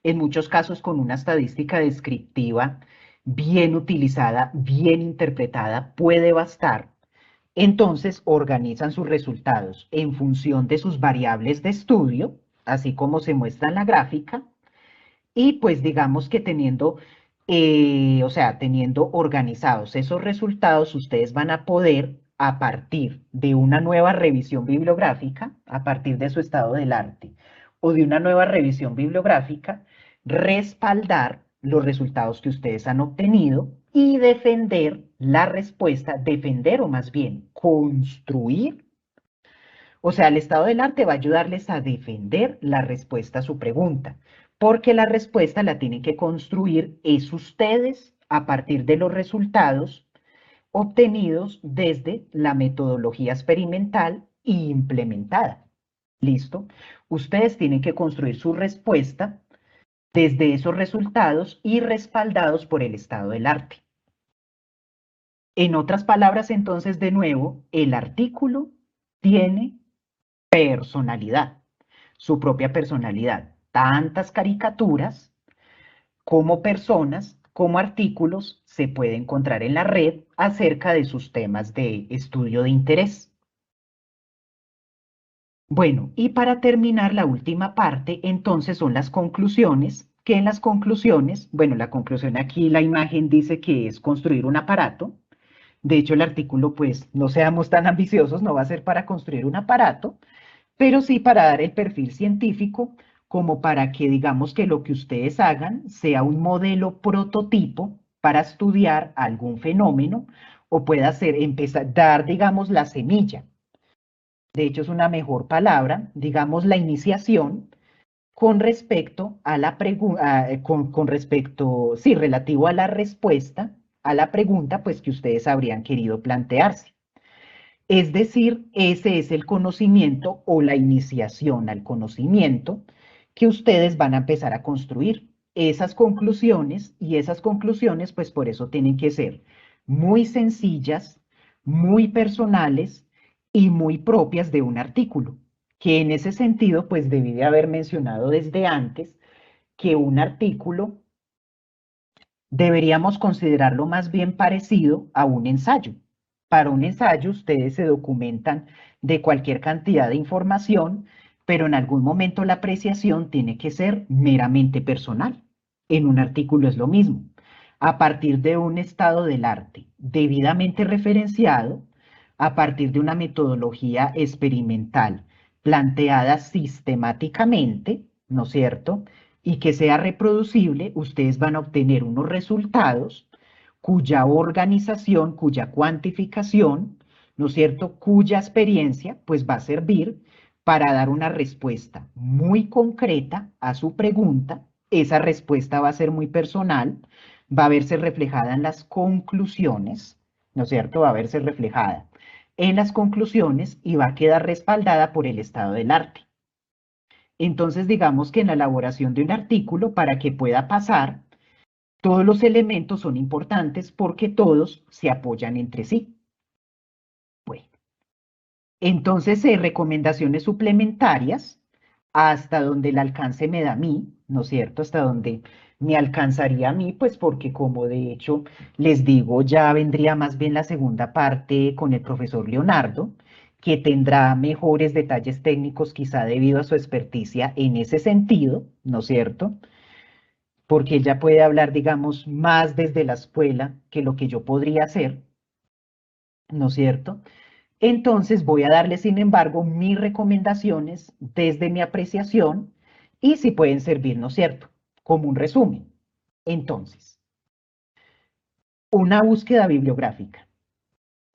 en muchos casos con una estadística descriptiva bien utilizada, bien interpretada, puede bastar. Entonces organizan sus resultados en función de sus variables de estudio, así como se muestra en la gráfica, y pues digamos que teniendo, o sea, teniendo organizados esos resultados, ustedes van a poder, a partir de una nueva revisión bibliográfica, a partir de su estado del arte, o de una nueva revisión bibliográfica, respaldar los resultados que ustedes han obtenido y defender la respuesta, defender o más bien construir. O sea, el estado del arte va a ayudarles a defender la respuesta a su pregunta, porque la respuesta la tienen que construir es ustedes a partir de los resultados obtenidos desde la metodología experimental e implementada. ¿Listo? Ustedes tienen que construir su respuesta desde esos resultados y respaldados por el estado del arte. En otras palabras, entonces, de nuevo, el artículo tiene personalidad, su propia personalidad. Tantas caricaturas como personas, como artículos, se puede encontrar en la red acerca de sus temas de estudio de interés. Bueno, y para terminar la última parte, entonces son las conclusiones, que en las conclusiones, bueno, la conclusión aquí, la imagen dice que es construir un aparato. De hecho, el artículo, pues, no seamos tan ambiciosos, no va a ser para construir un aparato, pero sí para dar el perfil científico, como para que digamos que lo que ustedes hagan sea un modelo prototipo para estudiar algún fenómeno o pueda ser, empezar, dar, digamos, la semilla. De hecho, es una mejor palabra, digamos, la iniciación con respecto a la pregunta, con respecto, sí, relativo a la respuesta a la pregunta, pues que ustedes habrían querido plantearse. Es decir, ese es el conocimiento o la iniciación al conocimiento que ustedes van a empezar a construir. Esas conclusiones y esas conclusiones, pues por eso tienen que ser muy sencillas, muy personales y muy propias de un artículo, que en ese sentido, pues debí de haber mencionado desde antes que un artículo deberíamos considerarlo más bien parecido a un ensayo. Para un ensayo ustedes se documentan de cualquier cantidad de información, pero en algún momento la apreciación tiene que ser meramente personal. En un artículo es lo mismo. A partir de un estado del arte debidamente referenciado, a partir de una metodología experimental planteada sistemáticamente, ¿no es cierto? Y que sea reproducible, ustedes van a obtener unos resultados cuya organización, cuya cuantificación, ¿no es cierto?, cuya experiencia, pues va a servir para dar una respuesta muy concreta a su pregunta. Esa respuesta va a ser muy personal, va a verse reflejada en las conclusiones, ¿no es cierto?, va a verse reflejada en las conclusiones y va a quedar respaldada por el estado del arte. Entonces, digamos que en la elaboración de un artículo, para que pueda pasar, todos los elementos son importantes porque todos se apoyan entre sí. Bueno, entonces, recomendaciones suplementarias hasta donde el alcance me da a mí, ¿no es cierto? Hasta donde me alcanzaría a mí, pues porque como de hecho les digo, ya vendría más bien la segunda parte con el profesor Leonardo, que tendrá mejores detalles técnicos quizá debido a su experticia en ese sentido, ¿no es cierto? Porque ella puede hablar, digamos, más desde la escuela que lo que yo podría hacer, ¿no es cierto? Entonces voy a darle, sin embargo, mis recomendaciones desde mi apreciación y si pueden servir, ¿no es cierto?, como un resumen. Entonces, una búsqueda bibliográfica.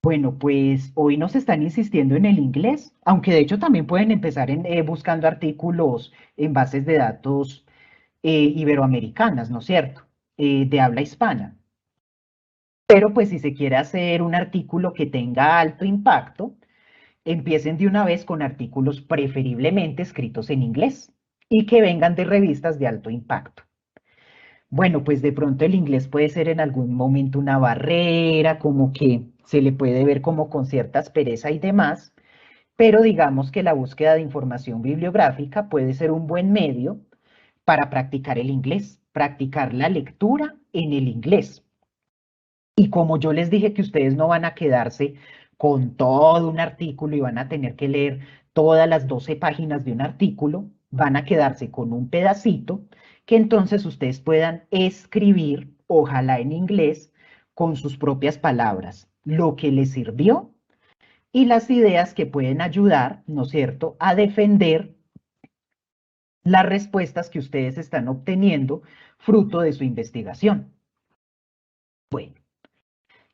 Bueno, pues hoy nos están insistiendo en el inglés, aunque de hecho también pueden empezar buscando artículos en bases de datos iberoamericanas, ¿no es cierto?, de habla hispana. Pero pues si se quiere hacer un artículo que tenga alto impacto, empiecen de una vez con artículos preferiblemente escritos en inglés y que vengan de revistas de alto impacto. Bueno, pues de pronto el inglés puede ser en algún momento una barrera, como que se le puede ver como con cierta aspereza y demás, pero digamos que la búsqueda de información bibliográfica puede ser un buen medio para practicar el inglés, practicar la lectura en el inglés. Y como yo les dije que ustedes no van a quedarse con todo un artículo y van a tener que leer todas las 12 páginas de un artículo, van a quedarse con un pedacito que entonces ustedes puedan escribir, ojalá en inglés, con sus propias palabras, lo que les sirvió y las ideas que pueden ayudar, ¿no es cierto?, a defender las respuestas que ustedes están obteniendo fruto de su investigación. Bueno.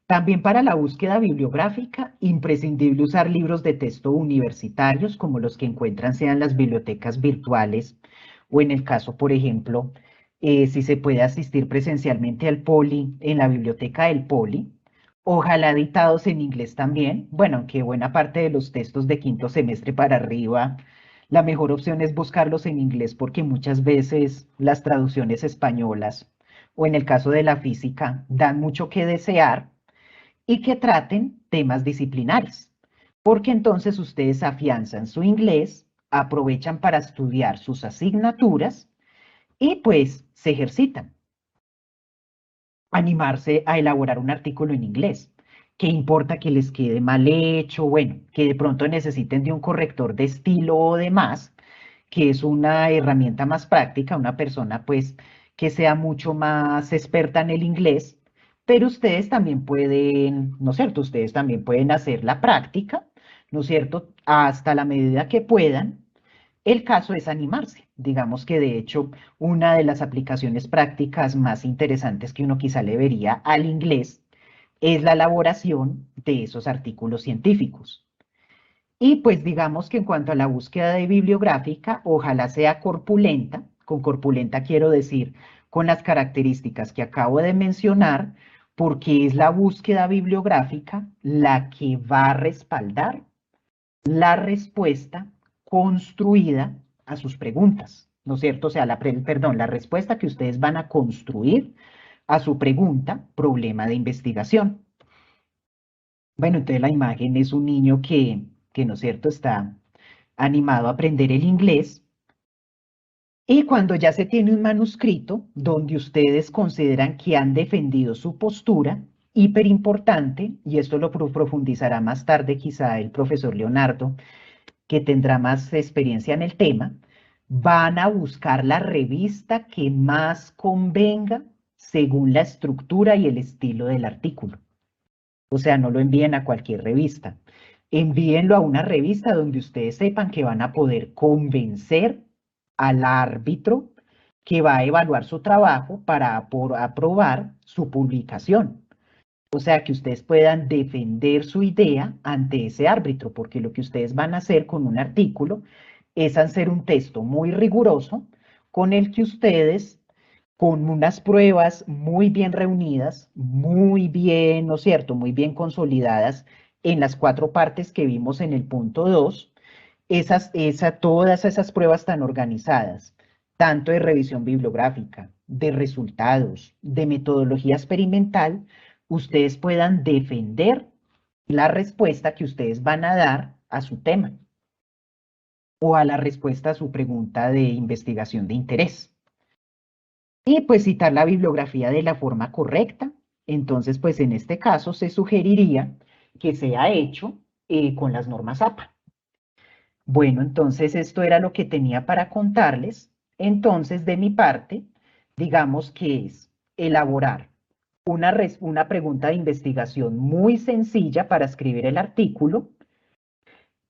También para la búsqueda bibliográfica, imprescindible usar libros de texto universitarios como los que encuentran sean las bibliotecas virtuales o en el caso, por ejemplo, si se puede asistir presencialmente al Poli, en la biblioteca del Poli, ojalá editados en inglés también. Bueno, aunque buena parte de los textos de quinto semestre para arriba, la mejor opción es buscarlos en inglés porque muchas veces las traducciones españolas o en el caso de la física dan mucho que desear y que traten temas disciplinares, porque entonces ustedes afianzan su inglés, aprovechan para estudiar sus asignaturas y pues se ejercitan. Animarse a elaborar un artículo en inglés. ¿Qué importa que les quede mal hecho? Bueno, que de pronto necesiten de un corrector de estilo o demás, que es una herramienta más práctica, una persona pues que sea mucho más experta en el inglés, pero ustedes también pueden, ¿no es cierto? Ustedes también pueden hacer la práctica, ¿no es cierto? Hasta la medida que puedan. El caso es animarse. Digamos que de hecho una de las aplicaciones prácticas más interesantes que uno quizá le vería al inglés es la elaboración de esos artículos científicos. Y pues digamos que en cuanto a la búsqueda de bibliográfica, ojalá sea corpulenta. Con corpulenta quiero decir con las características que acabo de mencionar, porque es la búsqueda bibliográfica la que va a respaldar la respuesta construida a sus preguntas, ¿no es cierto? O sea, la respuesta que ustedes van a construir a su pregunta, problema de investigación. Bueno, entonces la imagen es un niño que ¿no es cierto?, está animado a aprender el inglés. Y cuando ya se tiene un manuscrito donde ustedes consideran que han defendido su postura, hiper importante, y esto lo profundizará más tarde quizá el profesor Leonardo, que tendrá más experiencia en el tema, van a buscar la revista que más convenga según la estructura y el estilo del artículo. O sea, no lo envíen a cualquier revista. envíenlo a una revista donde ustedes sepan que van a poder convencer al árbitro que va a evaluar su trabajo para aprobar su publicación. O sea, que ustedes puedan defender su idea ante ese árbitro, porque lo que ustedes van a hacer con un artículo es hacer un texto muy riguroso con el que ustedes, con unas pruebas muy bien reunidas, muy bien, ¿no es cierto?, muy bien consolidadas en las 4 partes que vimos en el punto 2, todas esas pruebas tan organizadas, tanto de revisión bibliográfica, de resultados, de metodología experimental, ustedes puedan defender la respuesta que ustedes van a dar a su tema o a la respuesta a su pregunta de investigación de interés. Y pues citar la bibliografía de la forma correcta. Entonces, pues en este caso se sugeriría que sea hecho con las normas APA. Bueno, entonces esto era lo que tenía para contarles. Entonces, de mi parte, digamos que es elaborar una pregunta de investigación muy sencilla para escribir el artículo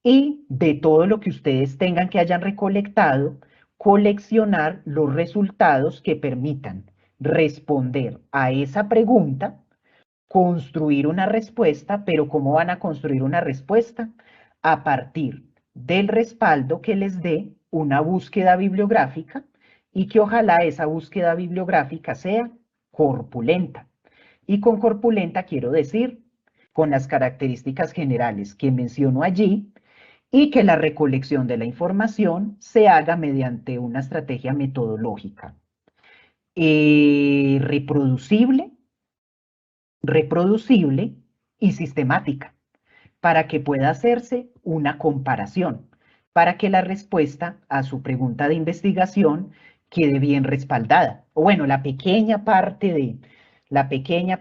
y de todo lo que ustedes tengan que hayan recolectado, coleccionar los resultados que permitan responder a esa pregunta, construir una respuesta, pero ¿cómo van a construir una respuesta? A partir del respaldo que les dé una búsqueda bibliográfica y que ojalá esa búsqueda bibliográfica sea corpulenta. Y con corpulenta quiero decir con las características generales que menciono allí y que la recolección de la información se haga mediante una estrategia metodológica reproducible y sistemática, para que pueda hacerse una comparación, para que la respuesta a su pregunta de investigación quede bien respaldada. O bueno, la pequeña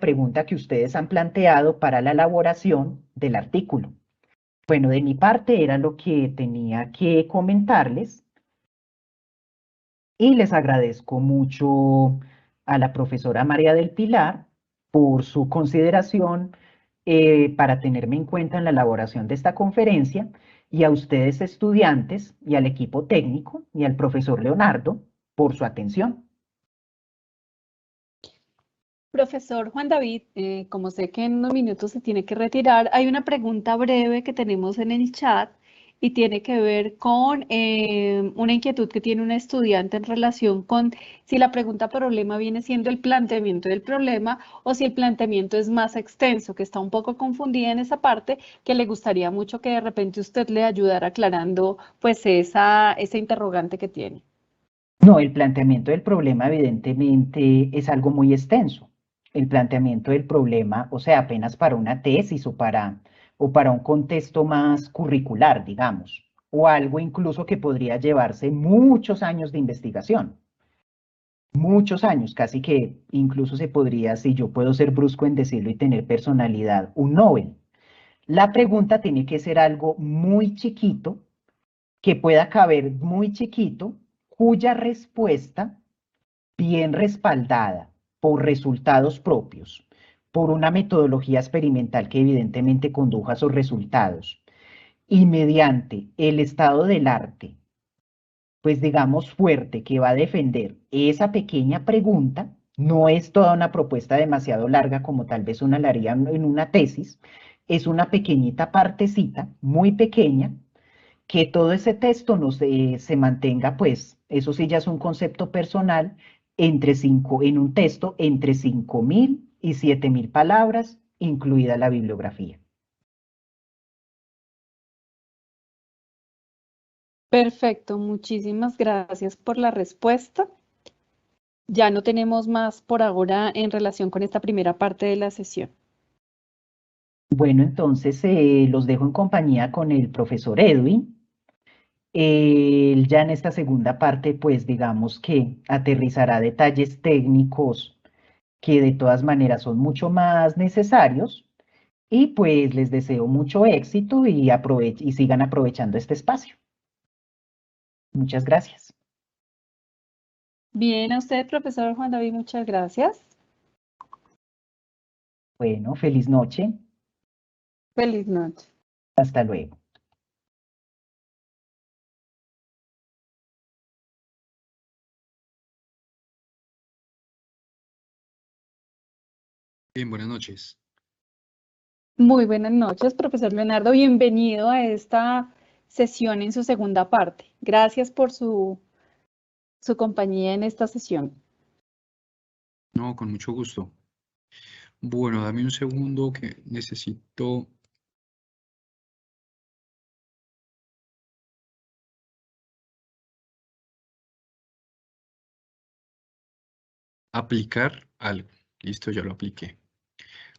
pregunta que ustedes han planteado para la elaboración del artículo. Bueno, de mi parte era lo que tenía que comentarles y les agradezco mucho a la profesora María del Pilar por su consideración para tenerme en cuenta en la elaboración de esta conferencia y a ustedes estudiantes y al equipo técnico y al profesor Leonardo por su atención. Profesor Juan David, como sé que en unos minutos se tiene que retirar, hay una pregunta breve que tenemos en el chat y tiene que ver con una inquietud que tiene una estudiante en relación con si la pregunta problema viene siendo el planteamiento del problema o si el planteamiento es más extenso, que está un poco confundida en esa parte, que le gustaría mucho que de repente usted le ayudara aclarando pues esa interrogante que tiene. No, el planteamiento del problema evidentemente es algo muy extenso. El planteamiento del problema, o sea, apenas para una tesis o para un contexto más curricular, digamos, o algo incluso que podría llevarse muchos años de investigación. Muchos años, casi que incluso se podría, si yo puedo ser brusco en decirlo y tener personalidad, un Nobel. La pregunta tiene que ser algo muy chiquito, que pueda caber muy chiquito, cuya respuesta bien respaldada por resultados propios, por una metodología experimental que evidentemente condujo a esos resultados, y mediante el estado del arte, pues digamos fuerte, que va a defender esa pequeña pregunta, no es toda una propuesta demasiado larga como tal vez una la haría en una tesis, es una pequeñita partecita, muy pequeña, que todo ese texto no se mantenga, pues, eso sí ya es un concepto personal, en un texto entre 5.000 y 7.000 palabras, incluida la bibliografía. Perfecto, muchísimas gracias por la respuesta. Ya no tenemos más por ahora en relación con esta primera parte de la sesión. Bueno, entonces los dejo en compañía con el profesor Edwin. Él ya en esta segunda parte, pues digamos que aterrizará detalles técnicos que de todas maneras son mucho más necesarios. Y pues les deseo mucho éxito y sigan aprovechando este espacio. Muchas gracias. Bien, a usted, profesor Juan David, muchas gracias. Bueno, feliz noche. Feliz noche. Hasta luego. Bien, buenas noches. Muy buenas noches, profesor Leonardo. Bienvenido a esta sesión en su segunda parte. Gracias por su compañía en esta sesión. No, con mucho gusto. Bueno, dame un segundo que necesito aplicar algo. Listo, ya lo apliqué.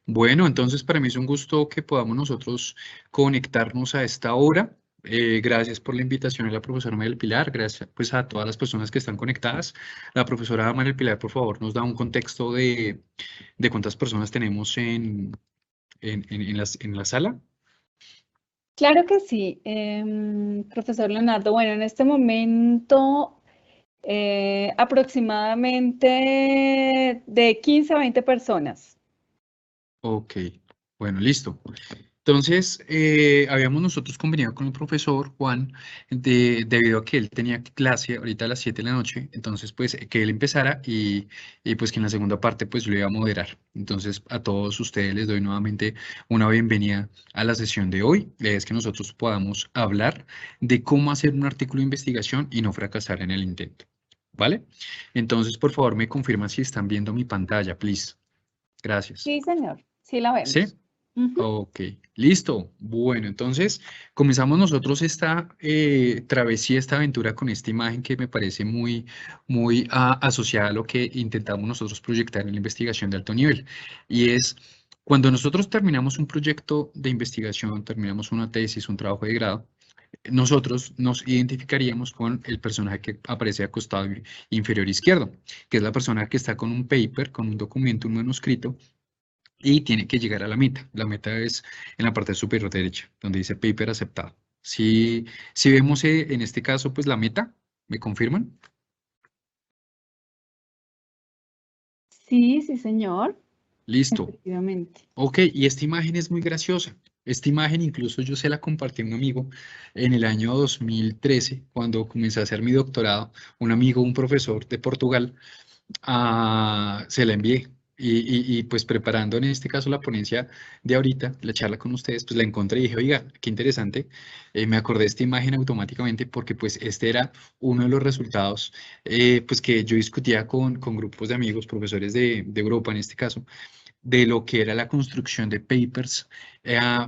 Bueno, entonces para mí es un gusto que podamos nosotros conectarnos a esta hora. Gracias por la invitación a la profesora María del Pilar, gracias pues a todas las personas que están conectadas. La profesora María del Pilar, por favor, nos da un contexto de cuántas personas tenemos en la sala. Claro que sí, profesor Leonardo. Bueno, en este momento aproximadamente de 15 a 20 personas. Ok, bueno, listo. Entonces, habíamos nosotros convenido con el profesor Juan, debido a que él tenía clase ahorita a las 7 de la noche, entonces pues que él empezara y pues que en la segunda parte pues yo lo iba a moderar. Entonces a todos ustedes les doy nuevamente una bienvenida a la sesión de hoy. La idea es que nosotros podamos hablar de cómo hacer un artículo de investigación y no fracasar en el intento. ¿Vale? Entonces, por favor, me confirman si están viendo mi pantalla, please. Gracias. Sí, señor, sí la ¿Sí? vemos. Ujú. Ok, listo. Bueno, entonces comenzamos nosotros esta travesía, esta aventura con esta imagen que me parece muy asociada a lo que intentamos nosotros proyectar en la investigación de alto nivel. Y es cuando nosotros terminamos un proyecto de investigación, terminamos una tesis, un trabajo de grado, nosotros nos identificaríamos con el personaje que aparece acostado inferior izquierdo, que es la persona que está con un paper, con un documento, un manuscrito y tiene que llegar a la meta. La meta es en la parte superior derecha, donde dice paper aceptado. Si vemos en este caso, pues la meta, ¿me confirman? Sí, sí, señor, Listo. efectivamente. Ok, y esta imagen es muy graciosa. Esta imagen incluso yo se la compartí a un amigo en el año 2013, cuando comencé a hacer mi doctorado. Un amigo, un profesor de Portugal, se la envié. Pues preparando en este caso la ponencia de ahorita, la charla con ustedes, pues la encontré y dije, oiga, qué interesante. Me acordé de esta imagen automáticamente porque pues este era uno de los resultados pues que yo discutía con grupos de amigos, profesores de Europa en este caso, de lo que era la construcción de papers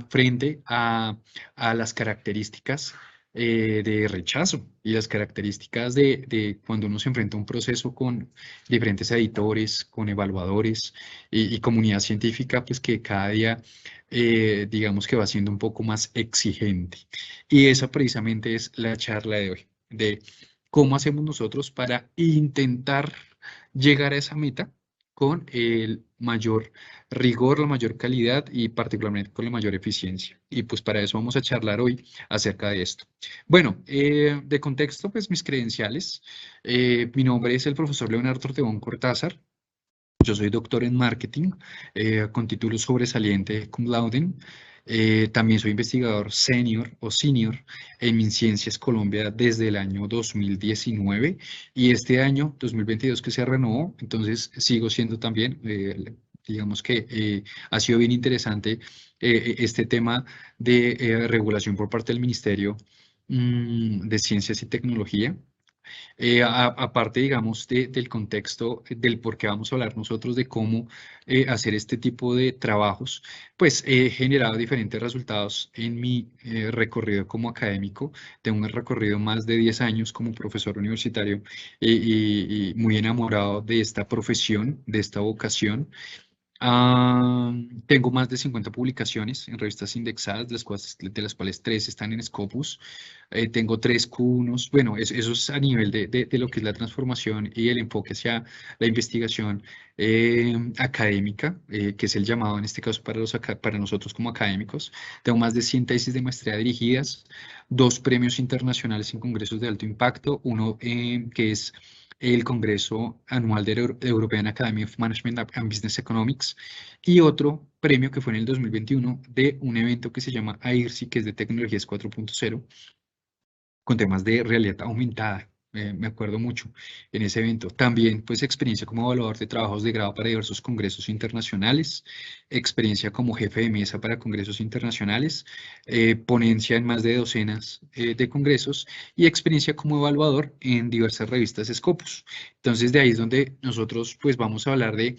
frente a las características de rechazo y las características de cuando uno se enfrenta a un proceso con diferentes editores, con evaluadores y comunidad científica, pues que cada día, digamos que va siendo un poco más exigente. Y esa precisamente es la charla de hoy, de cómo hacemos nosotros para intentar llegar a esa meta con el mayor rigor, la mayor calidad y particularmente con la mayor eficiencia. Y pues para eso vamos a charlar hoy acerca de esto. Bueno, de contexto, pues mis credenciales. Mi nombre es el profesor Leonardo Ortegón Cortázar. Yo soy doctor en marketing con título sobresaliente cum laude. También soy investigador senior o senior en MinCiencias Colombia desde el año 2019 y este año 2022 que se renovó, entonces sigo siendo también, digamos que ha sido bien interesante este tema de regulación por parte del Ministerio de Ciencias y Tecnología. Aparte, digamos, del contexto del por qué vamos a hablar nosotros de cómo hacer este tipo de trabajos, pues he generado diferentes resultados en mi recorrido como académico. Tengo un recorrido más de 10 años como profesor universitario y muy enamorado de esta profesión, de esta vocación. Tengo más de 50 publicaciones en revistas indexadas, de las cuales 3 están en Scopus. Tengo 3 Q1s. Bueno, eso es a nivel de lo que es la transformación y el enfoque hacia la investigación académica, que es el llamado en este caso para nosotros como académicos. Tengo más de 100 tesis de maestría dirigidas, 2 premios internacionales en congresos de alto impacto, uno que es el Congreso Anual de la European Academy of Management and Business Economics, y otro premio que fue en el 2021 de un evento que se llama AIRSI, que es de tecnologías 4.0, con temas de realidad aumentada. Me acuerdo mucho en ese evento. También, pues, experiencia como evaluador de trabajos de grado para diversos congresos internacionales, experiencia como jefe de mesa para congresos internacionales, ponencia en más de docenas de congresos y experiencia como evaluador en diversas revistas Scopus. Entonces, de ahí es donde nosotros, pues, vamos a hablar de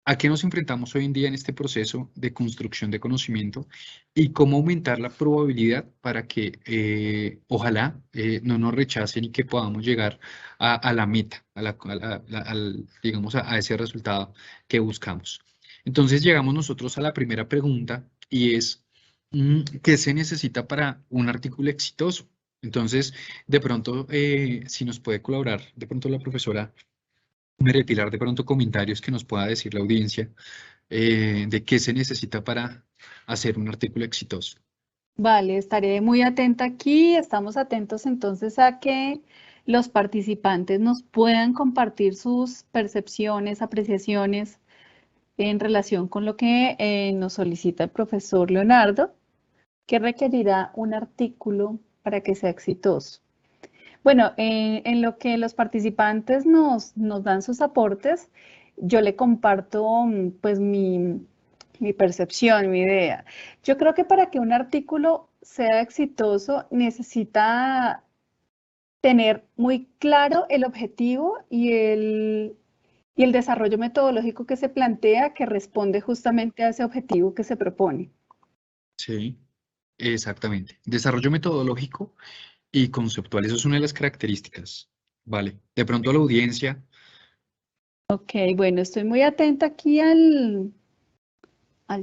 ¿a qué nos enfrentamos hoy en día en este proceso de construcción de conocimiento y cómo aumentar la probabilidad para que ojalá no nos rechacen y que podamos llegar a la meta, digamos, a ese resultado que buscamos? Entonces llegamos nosotros a la primera pregunta y es, ¿qué se necesita para un artículo exitoso? Entonces, de pronto, si nos puede colaborar, de pronto la profesora María Pilar, de pronto comentarios que nos pueda decir la audiencia de qué se necesita para hacer un artículo exitoso. Vale, estaré muy atenta aquí. Estamos atentos entonces a que los participantes nos puedan compartir sus percepciones, apreciaciones en relación con lo que nos solicita el profesor Leonardo, que requerirá un artículo para que sea exitoso. Bueno, en lo que los participantes nos dan sus aportes, yo le comparto pues mi percepción, mi idea. Yo creo que para que un artículo sea exitoso necesita tener muy claro el objetivo y el desarrollo metodológico que se plantea, que responde justamente a ese objetivo que se propone. Sí, exactamente. Desarrollo metodológico y conceptual, eso es una de las características. Vale, de pronto a la audiencia. Ok, bueno, estoy muy atenta aquí al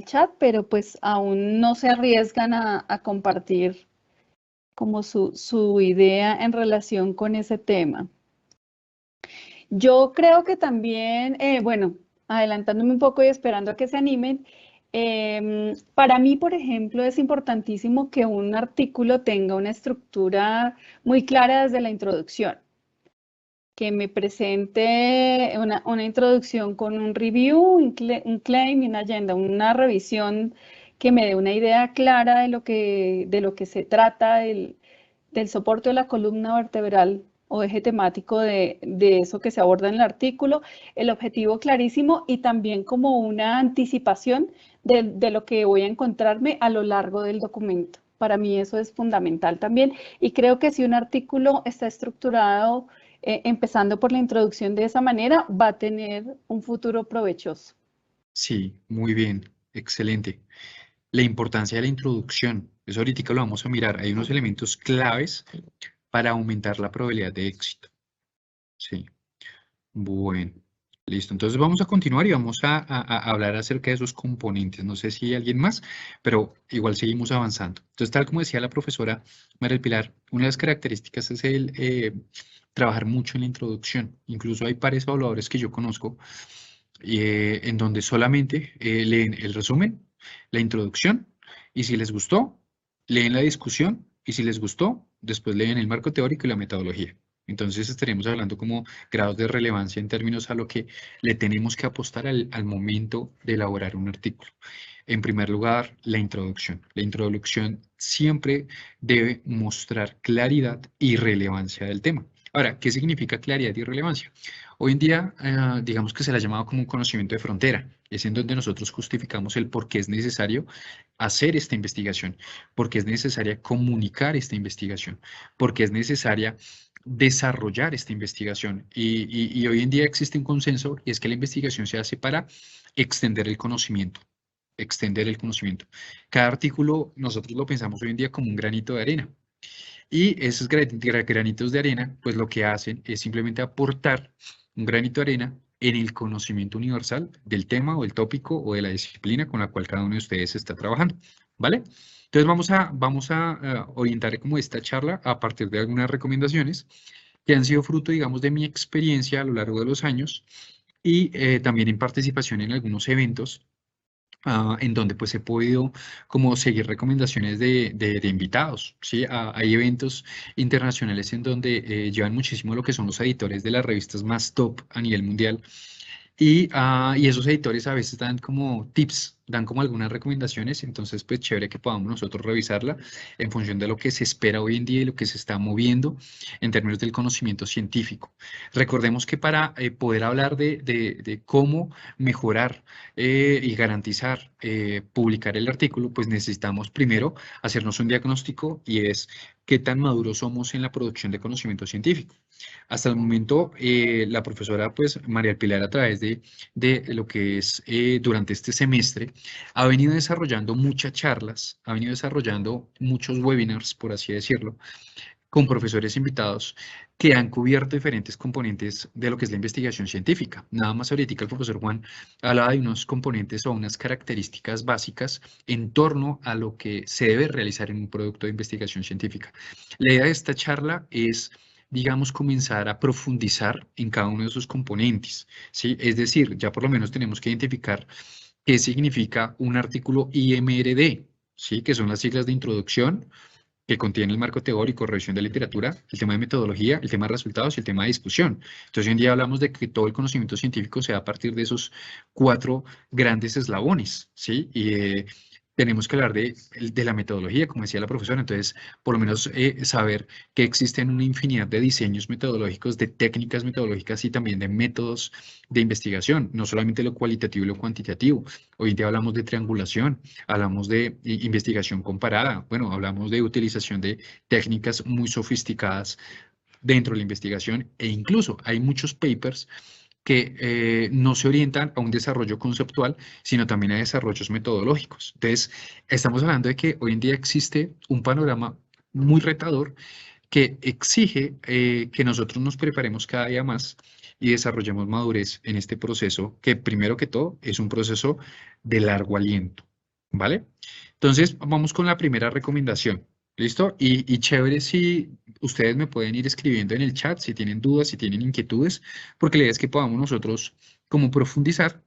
chat, pero pues aún no se arriesgan a compartir como su idea en relación con ese tema. Yo creo que también, bueno, adelantándome un poco y esperando a que se animen, para mí, por ejemplo, es importantísimo que un artículo tenga una estructura muy clara desde la introducción, que me presente una introducción con un review, un claim y una agenda, una revisión que me dé una idea clara de lo que se trata, del soporte de la columna vertebral o eje temático de eso que se aborda en el artículo, el objetivo clarísimo y también como una anticipación de lo que voy a encontrarme a lo largo del documento. Para mí eso es fundamental también y creo que si un artículo está estructurado empezando por la introducción de esa manera, va a tener un futuro provechoso. Sí, muy bien, excelente. La importancia de la introducción, eso ahorita lo vamos a mirar. Hay unos elementos claves para aumentar la probabilidad de éxito. Sí, bueno, listo. Entonces vamos a continuar y vamos a hablar acerca de esos componentes. No sé si hay alguien más, pero igual seguimos avanzando. Entonces, tal como decía la profesora María Pilar, una de las características es el trabajar mucho en la introducción. Incluso hay pares evaluadores que yo conozco en donde solamente leen el resumen, la introducción, y si les gustó, leen la discusión, y si les gustó, después leen el marco teórico y la metodología. Entonces estaremos hablando como grados de relevancia en términos a lo que le tenemos que apostar al momento de elaborar un artículo. En primer lugar, la introducción. La introducción siempre debe mostrar claridad y relevancia del tema. Ahora, ¿qué significa claridad y relevancia? Hoy en día, digamos que se la ha llamado como un conocimiento de frontera. Es en donde nosotros justificamos el por qué es necesario hacer esta investigación, por qué es necesaria comunicar esta investigación, por qué es necesaria desarrollar esta investigación. Y hoy en día existe un consenso y es que la investigación se hace para extender el conocimiento. Extender el conocimiento. Cada artículo nosotros lo pensamos hoy en día como un granito de arena. Y esos granitos de arena, pues lo que hacen es simplemente aportar un granito de arena en el conocimiento universal del tema o el tópico o de la disciplina con la cual cada uno de ustedes está trabajando, ¿vale? Entonces vamos a orientar como esta charla a partir de algunas recomendaciones que han sido fruto, digamos, de mi experiencia a lo largo de los años y también en participación en algunos eventos en donde pues he podido como seguir recomendaciones de invitados, ¿sí? Hay eventos internacionales en donde llevan muchísimo lo que son los editores de las revistas más top a nivel mundial y esos editores a veces dan como tips, dan como algunas recomendaciones, entonces pues chévere que podamos nosotros revisarla en función de lo que se espera hoy en día y lo que se está moviendo en términos del conocimiento científico. Recordemos que para poder hablar de cómo mejorar y garantizar publicar el artículo, pues necesitamos primero hacernos un diagnóstico y es qué tan maduros somos en la producción de conocimiento científico. Hasta el momento, la profesora, pues, María Pilar, a través de lo que es durante este semestre, ha venido desarrollando muchas charlas, ha venido desarrollando muchos webinars, por así decirlo, con profesores invitados que han cubierto diferentes componentes de lo que es la investigación científica. Nada más ahorita el profesor Juan hablaba de unos componentes o unas características básicas en torno a lo que se debe realizar en un producto de investigación científica. La idea de esta charla es, digamos, comenzar a profundizar en cada uno de sus componentes, ¿sí? Es decir, ya por lo menos tenemos que identificar qué significa un artículo IMRD, ¿sí? Que son las siglas de introducción, que contiene el marco teórico, revisión de literatura, el tema de metodología, el tema de resultados y el tema de discusión. Entonces, hoy en día hablamos de que todo el conocimiento científico se da a partir de esos 4 grandes eslabones, ¿sí? Y tenemos que hablar de la metodología, como decía la profesora, entonces, por lo menos saber que existen una infinidad de diseños metodológicos, de técnicas metodológicas y también de métodos de investigación, no solamente lo cualitativo y lo cuantitativo. Hoy en día hablamos de triangulación, hablamos de investigación comparada, bueno, hablamos de utilización de técnicas muy sofisticadas dentro de la investigación e incluso hay muchos papers que no se orientan a un desarrollo conceptual, sino también a desarrollos metodológicos. Entonces, estamos hablando de que hoy en día existe un panorama muy retador que exige que nosotros nos preparemos cada día más y desarrollemos madurez en este proceso, que primero que todo es un proceso de largo aliento, ¿vale? Entonces, vamos con la primera recomendación. ¿Listo? Y chévere si ustedes me pueden ir escribiendo en el chat si tienen dudas, si tienen inquietudes, porque la idea es que podamos nosotros como profundizar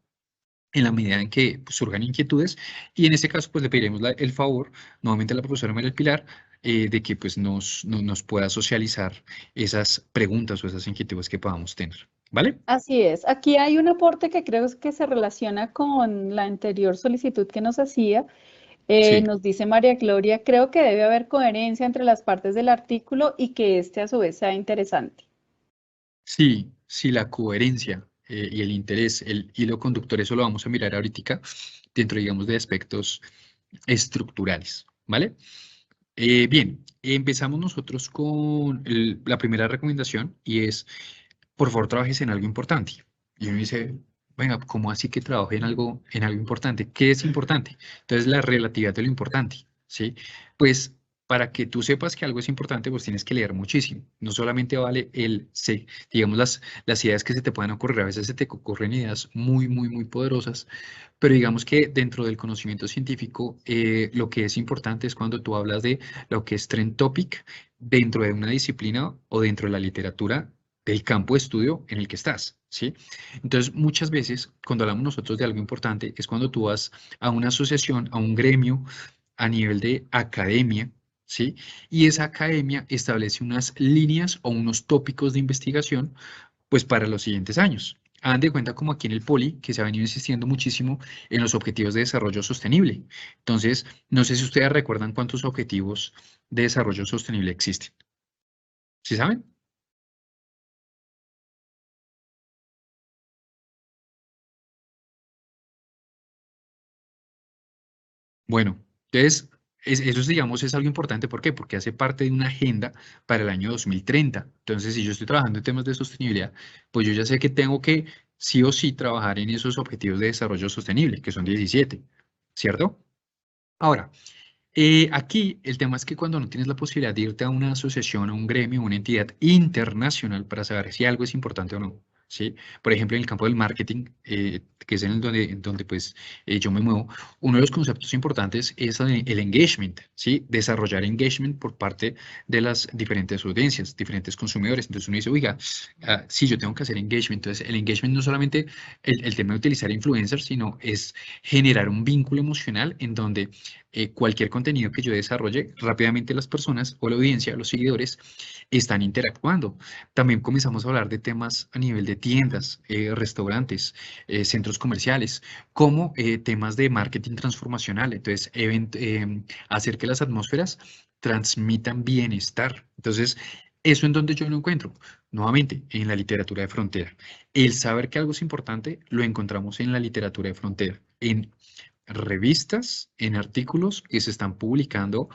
en la medida en que pues, surjan inquietudes y en este caso pues le pediremos el favor nuevamente a la profesora María del Pilar de que pues nos pueda socializar esas preguntas o esas inquietudes que podamos tener, ¿vale? Así es. Aquí hay un aporte que creo que se relaciona con la anterior solicitud que nos hacía. Sí, Nos dice María Gloria, creo que debe haber coherencia entre las partes del artículo y que este a su vez sea interesante. sí, sí, la coherencia y el interés, el hilo conductor, eso lo vamos a mirar ahorita dentro, digamos, de aspectos estructurales, ¿vale? Bien, empezamos nosotros con la primera recomendación y es, por favor, trabajes en algo importante. Y uno dice, venga, ¿cómo así que trabaje en algo importante? ¿Qué es importante? Entonces, la relatividad de lo importante, ¿sí? Pues, para que tú sepas que algo es importante, pues tienes que leer muchísimo. No solamente vale digamos, las ideas que se te puedan ocurrir. A veces se te ocurren ideas muy, muy, muy poderosas, pero digamos que dentro del conocimiento científico, lo que es importante es cuando tú hablas de lo que es trend topic dentro de una disciplina o dentro de la literatura del campo de estudio en el que estás, ¿sí? Entonces, muchas veces, cuando hablamos nosotros de algo importante, es cuando tú vas a una asociación, a un gremio, a nivel de academia, ¿sí? Y esa academia establece unas líneas o unos tópicos de investigación, pues para los siguientes años. Hagan de cuenta como aquí en el Poli, que se ha venido insistiendo muchísimo en los objetivos de desarrollo sostenible. Entonces, no sé si ustedes recuerdan cuántos objetivos de desarrollo sostenible existen. ¿Sí saben? Bueno, entonces, eso digamos es algo importante. ¿Por qué? Porque hace parte de una agenda para el año 2030. Entonces, si yo estoy trabajando en temas de sostenibilidad, pues yo ya sé que tengo que sí o sí trabajar en esos objetivos de desarrollo sostenible, que son 17, ¿cierto? Ahora, aquí el tema es que cuando no tienes la posibilidad de irte a una asociación, a un gremio, a una entidad internacional para saber si algo es importante o no, ¿sí? Por ejemplo, en el campo del marketing, que es en donde pues, yo me muevo, uno de los conceptos importantes es el engagement, ¿sí? Desarrollar engagement por parte de las diferentes audiencias, diferentes consumidores. Entonces uno dice, oiga, sí, yo tengo que hacer engagement. Entonces el engagement no solamente el tema de utilizar influencers, sino es generar un vínculo emocional en donde cualquier contenido que yo desarrolle, rápidamente las personas o la audiencia, los seguidores, están interactuando. También comenzamos a hablar de temas a nivel de tiendas, restaurantes, centros comerciales, como temas de marketing transformacional. Entonces, hacer que las atmósferas transmitan bienestar. Entonces, eso en donde yo lo encuentro, nuevamente, en la literatura de frontera. El saber que algo es importante lo encontramos en la literatura de frontera, en revistas, en artículos que se están publicando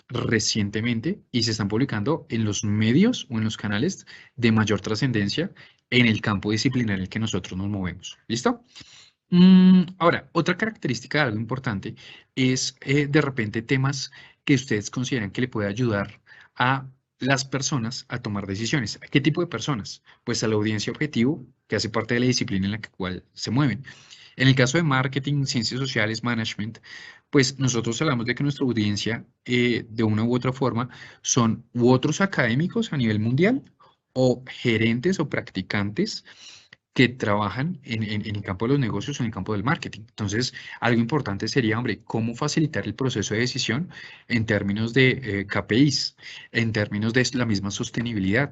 recientemente y se están publicando en los medios o en los canales de mayor trascendencia en el campo disciplinar en el que nosotros nos movemos. ¿Listo? Ahora, otra característica de algo importante es de repente temas que ustedes consideran que le puede ayudar a las personas a tomar decisiones. ¿A qué tipo de personas? Pues a la audiencia objetivo, que hace parte de la disciplina en la cual se mueven. En el caso de marketing, ciencias sociales, management, pues nosotros hablamos de que nuestra audiencia, de una u otra forma, son u otros académicos a nivel mundial o gerentes o practicantes que trabajan en el campo de los negocios o en el campo del marketing. Entonces, algo importante sería, hombre, cómo facilitar el proceso de decisión en términos de KPIs, en términos de la misma sostenibilidad,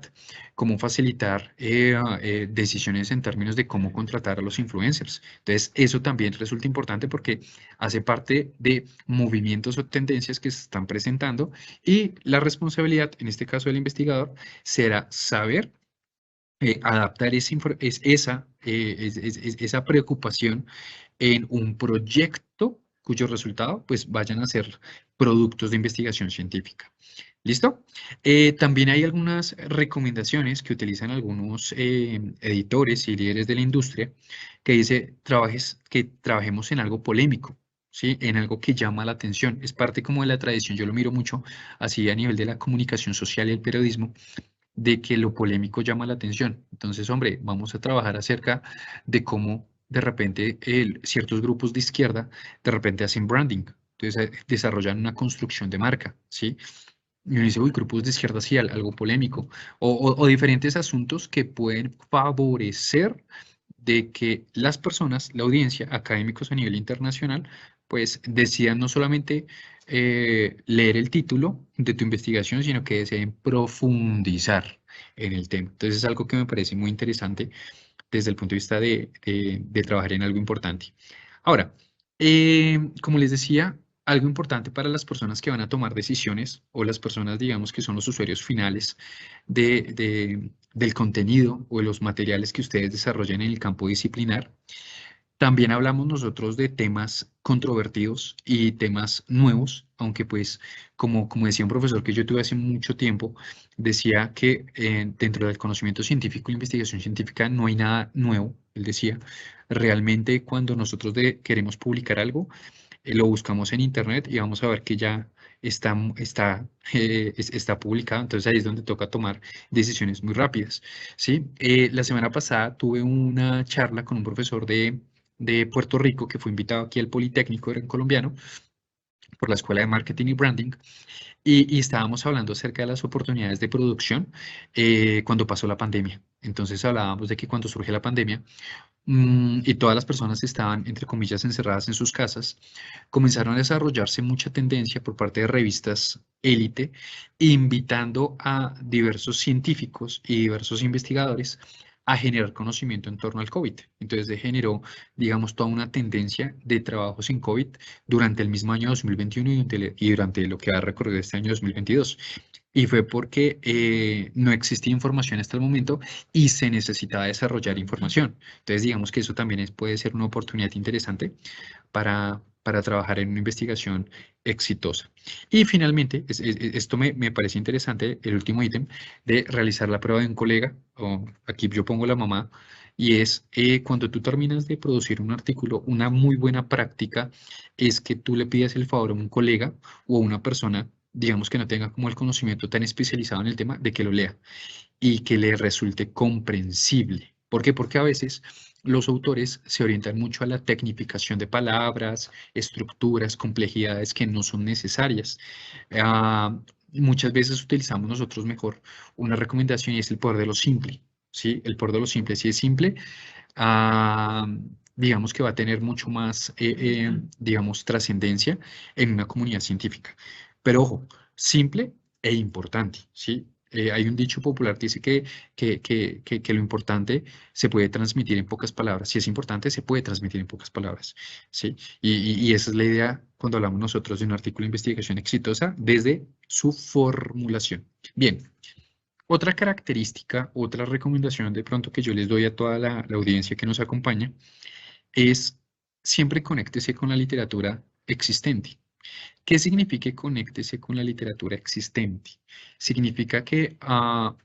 cómo facilitar decisiones en términos de cómo contratar a los influencers. Entonces, eso también resulta importante porque hace parte de movimientos o tendencias que se están presentando y la responsabilidad, en este caso del investigador, será saber adaptar esa preocupación en un proyecto cuyo resultado pues vayan a ser productos de investigación científica. ¿Listo? También hay algunas recomendaciones que utilizan algunos editores y líderes de la industria que dice que trabajemos en algo polémico. ¿Sí? En algo que llama la atención. Es parte como de la tradición, yo lo miro mucho así a nivel de la comunicación social y el periodismo, de que lo polémico llama la atención. Entonces, hombre, vamos a trabajar acerca de cómo de repente ciertos grupos de izquierda de repente hacen branding. Entonces, desarrollan una construcción de marca, ¿sí? Y uno dice, uy, grupos de izquierda, sí, algo polémico. O diferentes asuntos que pueden favorecer de que las personas, la audiencia, académicos a nivel internacional, pues decidan no solamente leer el título de tu investigación, sino que deseen profundizar en el tema. Entonces es algo que me parece muy interesante desde el punto de vista de trabajar en algo importante. Ahora, como les decía, algo importante para las personas que van a tomar decisiones o las personas, digamos, que son los usuarios finales del contenido o de los materiales que ustedes desarrollen en el campo disciplinar. También hablamos nosotros de temas controvertidos y temas nuevos, aunque pues, como decía un profesor que yo tuve hace mucho tiempo, decía que dentro del conocimiento científico y la investigación científica no hay nada nuevo. Él decía, realmente cuando nosotros queremos publicar algo, lo buscamos en internet y vamos a ver que ya está publicado. Entonces ahí es donde toca tomar decisiones muy rápidas, ¿sí? La semana pasada tuve una charla con un profesor de Puerto Rico que fue invitado aquí al Politécnico, era un colombiano, por la Escuela de Marketing y Branding, y estábamos hablando acerca de las oportunidades de producción cuando pasó la pandemia. Entonces hablábamos de que cuando surge la pandemia, y todas las personas estaban, entre comillas, encerradas en sus casas, comenzaron a desarrollarse mucha tendencia por parte de revistas élite, invitando a diversos científicos y diversos investigadores a generar conocimiento en torno al COVID. Entonces se generó, digamos, toda una tendencia de trabajo sin COVID durante el mismo año 2021 y durante lo que ha recorrido este año 2022. Y fue porque no existía información hasta el momento y se necesitaba desarrollar información. Entonces, digamos que eso también puede ser una oportunidad interesante para trabajar en una investigación exitosa. Y finalmente, esto me parece interesante, el último ítem, de realizar la prueba de un colega, o aquí yo pongo la mamá, y es cuando tú terminas de producir un artículo, una muy buena práctica es que tú le pidas el favor a un colega o a una persona, digamos que no tenga como el conocimiento tan especializado en el tema, de que lo lea y que le resulte comprensible. ¿Por qué? Porque a veces los autores se orientan mucho a la tecnificación de palabras, estructuras, complejidades que no son necesarias. Ah, Muchas veces utilizamos nosotros mejor una recomendación y es el poder de lo simple, ¿sí? El poder de lo simple. Si es simple, ah, digamos que va a tener mucho más, digamos, trascendencia en una comunidad científica. Pero ojo, simple e importante, ¿sí? Hay un dicho popular que dice que lo importante se puede transmitir en pocas palabras. Si es importante, se puede transmitir en pocas palabras, ¿sí? Y esa es la idea cuando hablamos nosotros de un artículo de investigación exitosa desde su formulación. Bien. Otra característica, otra recomendación de pronto que yo les doy a toda la audiencia que nos acompaña es siempre conéctese con la literatura existente. ¿Qué significa conéctese con la literatura existente? Significa que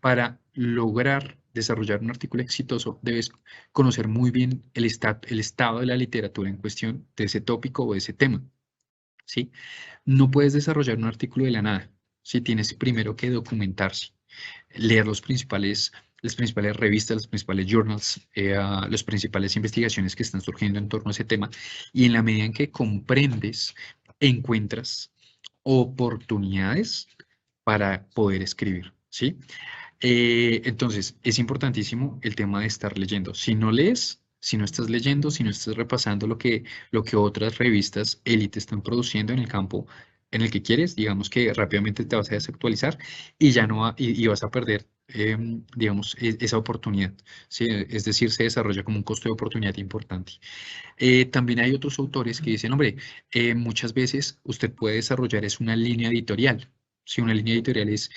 para lograr desarrollar un artículo exitoso debes conocer muy bien el estado de la literatura en cuestión de ese tópico o de ese tema, ¿sí? No puedes desarrollar un artículo de la nada, ¿sí? Tienes primero que documentarse, leer las principales revistas, los principales journals, las principales investigaciones que están surgiendo en torno a ese tema, y en la medida en que comprendes, encuentras oportunidades para poder escribir, ¿sí? Entonces, es importantísimo el tema de estar leyendo. Si no lees, si no estás leyendo, si no estás repasando lo que otras revistas élite están produciendo en el campo en el que quieres, digamos que rápidamente te vas a desactualizar y ya no y vas a perder, digamos, esa oportunidad, ¿sí? Es decir, se desarrolla como un costo de oportunidad importante. También hay otros autores que dicen, hombre, muchas veces usted puede desarrollar es una línea editorial. Si una línea editorial es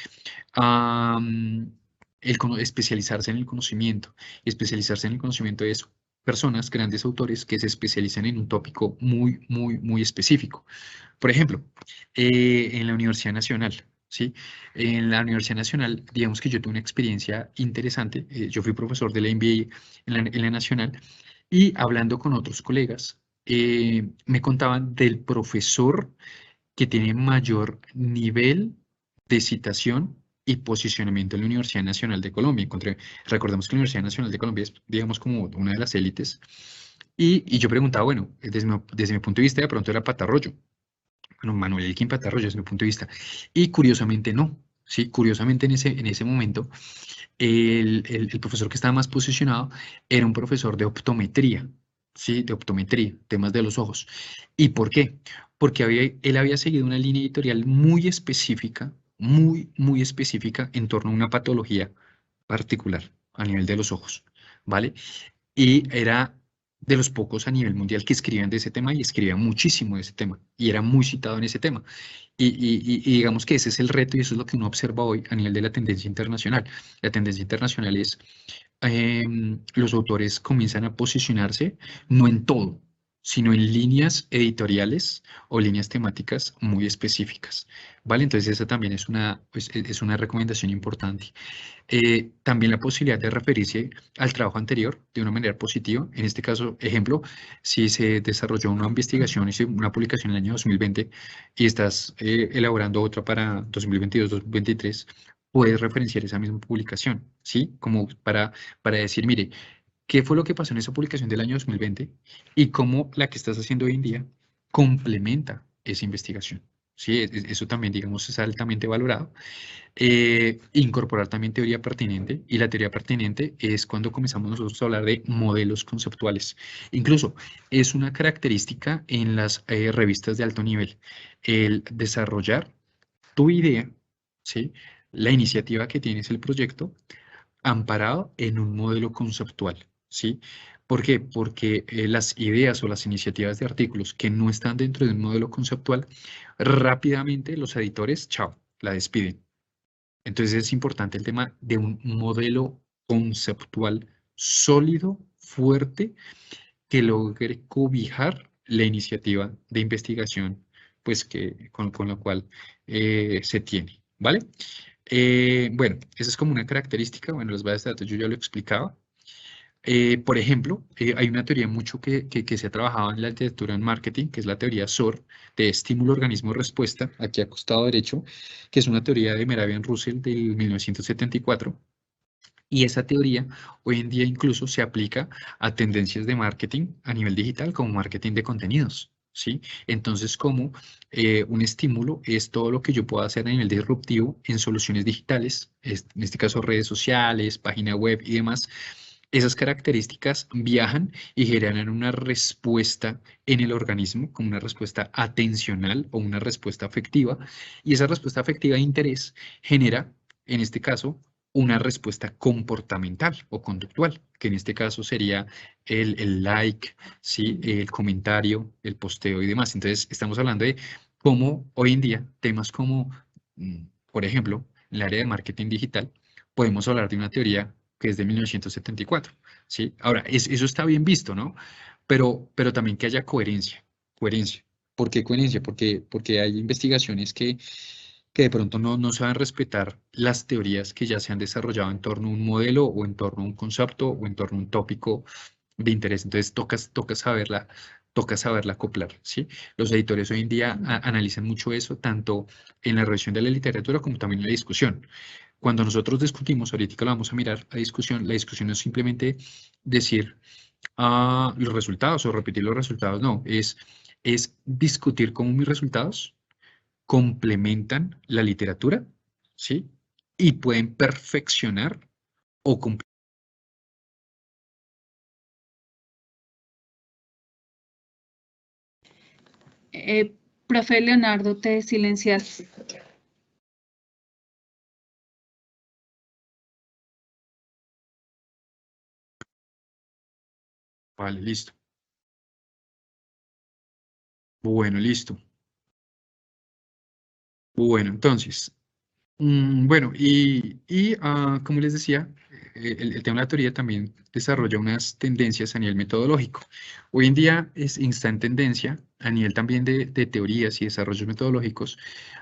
especializarse en el conocimiento. Especializarse en el conocimiento es personas, grandes autores que se especializan en un tópico muy, muy, muy específico. Por ejemplo, en la Universidad Nacional, ¿sí? En la Universidad Nacional, digamos que yo tuve una experiencia interesante. Yo fui profesor de la MBA en la Nacional y hablando con otros colegas, me contaban del profesor que tiene mayor nivel de citación y posicionamiento en la Universidad Nacional de Colombia. Recordemos que la Universidad Nacional de Colombia es, digamos, como una de las élites. Y yo preguntaba, bueno, desde mi punto de vista, de pronto era Patarroyo. Bueno, Manuel Elkin Patarroyo, desde mi punto de vista. Y curiosamente no. Sí, curiosamente en ese momento, el profesor que estaba más posicionado era un profesor de optometría, ¿sí? De optometría, temas de los ojos. ¿Y por qué? Porque él había seguido una línea editorial muy específica, muy, muy específica en torno a una patología particular a nivel de los ojos, ¿vale? Y era de los pocos a nivel mundial que escribían de ese tema y escribían muchísimo de ese tema y era muy citado en ese tema. Y digamos que ese es el reto y eso es lo que uno observa hoy a nivel de la tendencia internacional. La tendencia internacional es los autores comienzan a posicionarse no en todo, sino en líneas editoriales o líneas temáticas muy específicas, ¿vale? Entonces esa también es una recomendación importante. También la posibilidad de referirse al trabajo anterior de una manera positiva. En este caso, ejemplo, si se desarrolló una investigación, hice una publicación en el año 2020 y estás elaborando otra para 2022-2023, puedes referenciar esa misma publicación, ¿sí? Como para decir, mire, ¿qué fue lo que pasó en esa publicación del año 2020 y cómo la que estás haciendo hoy en día complementa esa investigación? Sí, eso también, digamos, es altamente valorado. Incorporar también teoría pertinente, y la teoría pertinente es cuando comenzamos nosotros a hablar de modelos conceptuales. Incluso es una característica en las revistas de alto nivel, el desarrollar tu idea, ¿sí? La iniciativa que tienes, el proyecto, amparado en un modelo conceptual, ¿sí? ¿Por qué? Porque las ideas o las iniciativas de artículos que no están dentro de un modelo conceptual, rápidamente los editores, chao, la despiden. Entonces es importante el tema de un modelo conceptual sólido, fuerte, que logre cobijar la iniciativa de investigación, pues con la cual se tiene, ¿vale? Bueno, esa es como una característica. Bueno, las bases de datos yo ya lo explicaba. Por ejemplo, hay una teoría mucho que se ha trabajado en la literatura en marketing, que es la teoría SOR, de estímulo, organismo, respuesta, aquí a costado derecho, que es una teoría de Mehrabian Russell del 1974. Y esa teoría hoy en día incluso se aplica a tendencias de marketing a nivel digital como marketing de contenidos, ¿sí? Entonces, como un estímulo es todo lo que yo puedo hacer a nivel disruptivo en soluciones digitales, en este caso redes sociales, página web y demás. Esas características viajan y generan una respuesta en el organismo, como una respuesta atencional o una respuesta afectiva. Y esa respuesta afectiva de interés genera, en este caso, una respuesta comportamental o conductual, que en este caso sería el like, ¿sí? El comentario, el posteo y demás. Entonces, estamos hablando de cómo hoy en día temas como, por ejemplo, en el área de marketing digital, podemos hablar de una teoría que es de 1974, ¿sí? Ahora, eso está bien visto, ¿no? Pero también que haya coherencia, coherencia. ¿Por qué coherencia? Porque hay investigaciones que de pronto no saben respetar las teorías que ya se han desarrollado en torno a un modelo o en torno a un concepto o en torno a un tópico de interés. Entonces toca saberla acoplar, ¿sí? Los editores hoy en día analizan mucho eso, tanto en la revisión de la literatura como también en la discusión. Cuando nosotros discutimos, ahorita lo vamos a mirar, la discusión no es simplemente decir los resultados o repetir los resultados, no, es discutir cómo mis resultados complementan la literatura, ¿sí? Y pueden perfeccionar o complementar. Profe Leonardo, te silenciaste. Vale, listo. Bueno, listo. Bueno, entonces, bueno, como les decía, el tema de la teoría también desarrolla unas tendencias a nivel metodológico. Hoy en día está en tendencia a nivel también de teorías y desarrollos metodológicos,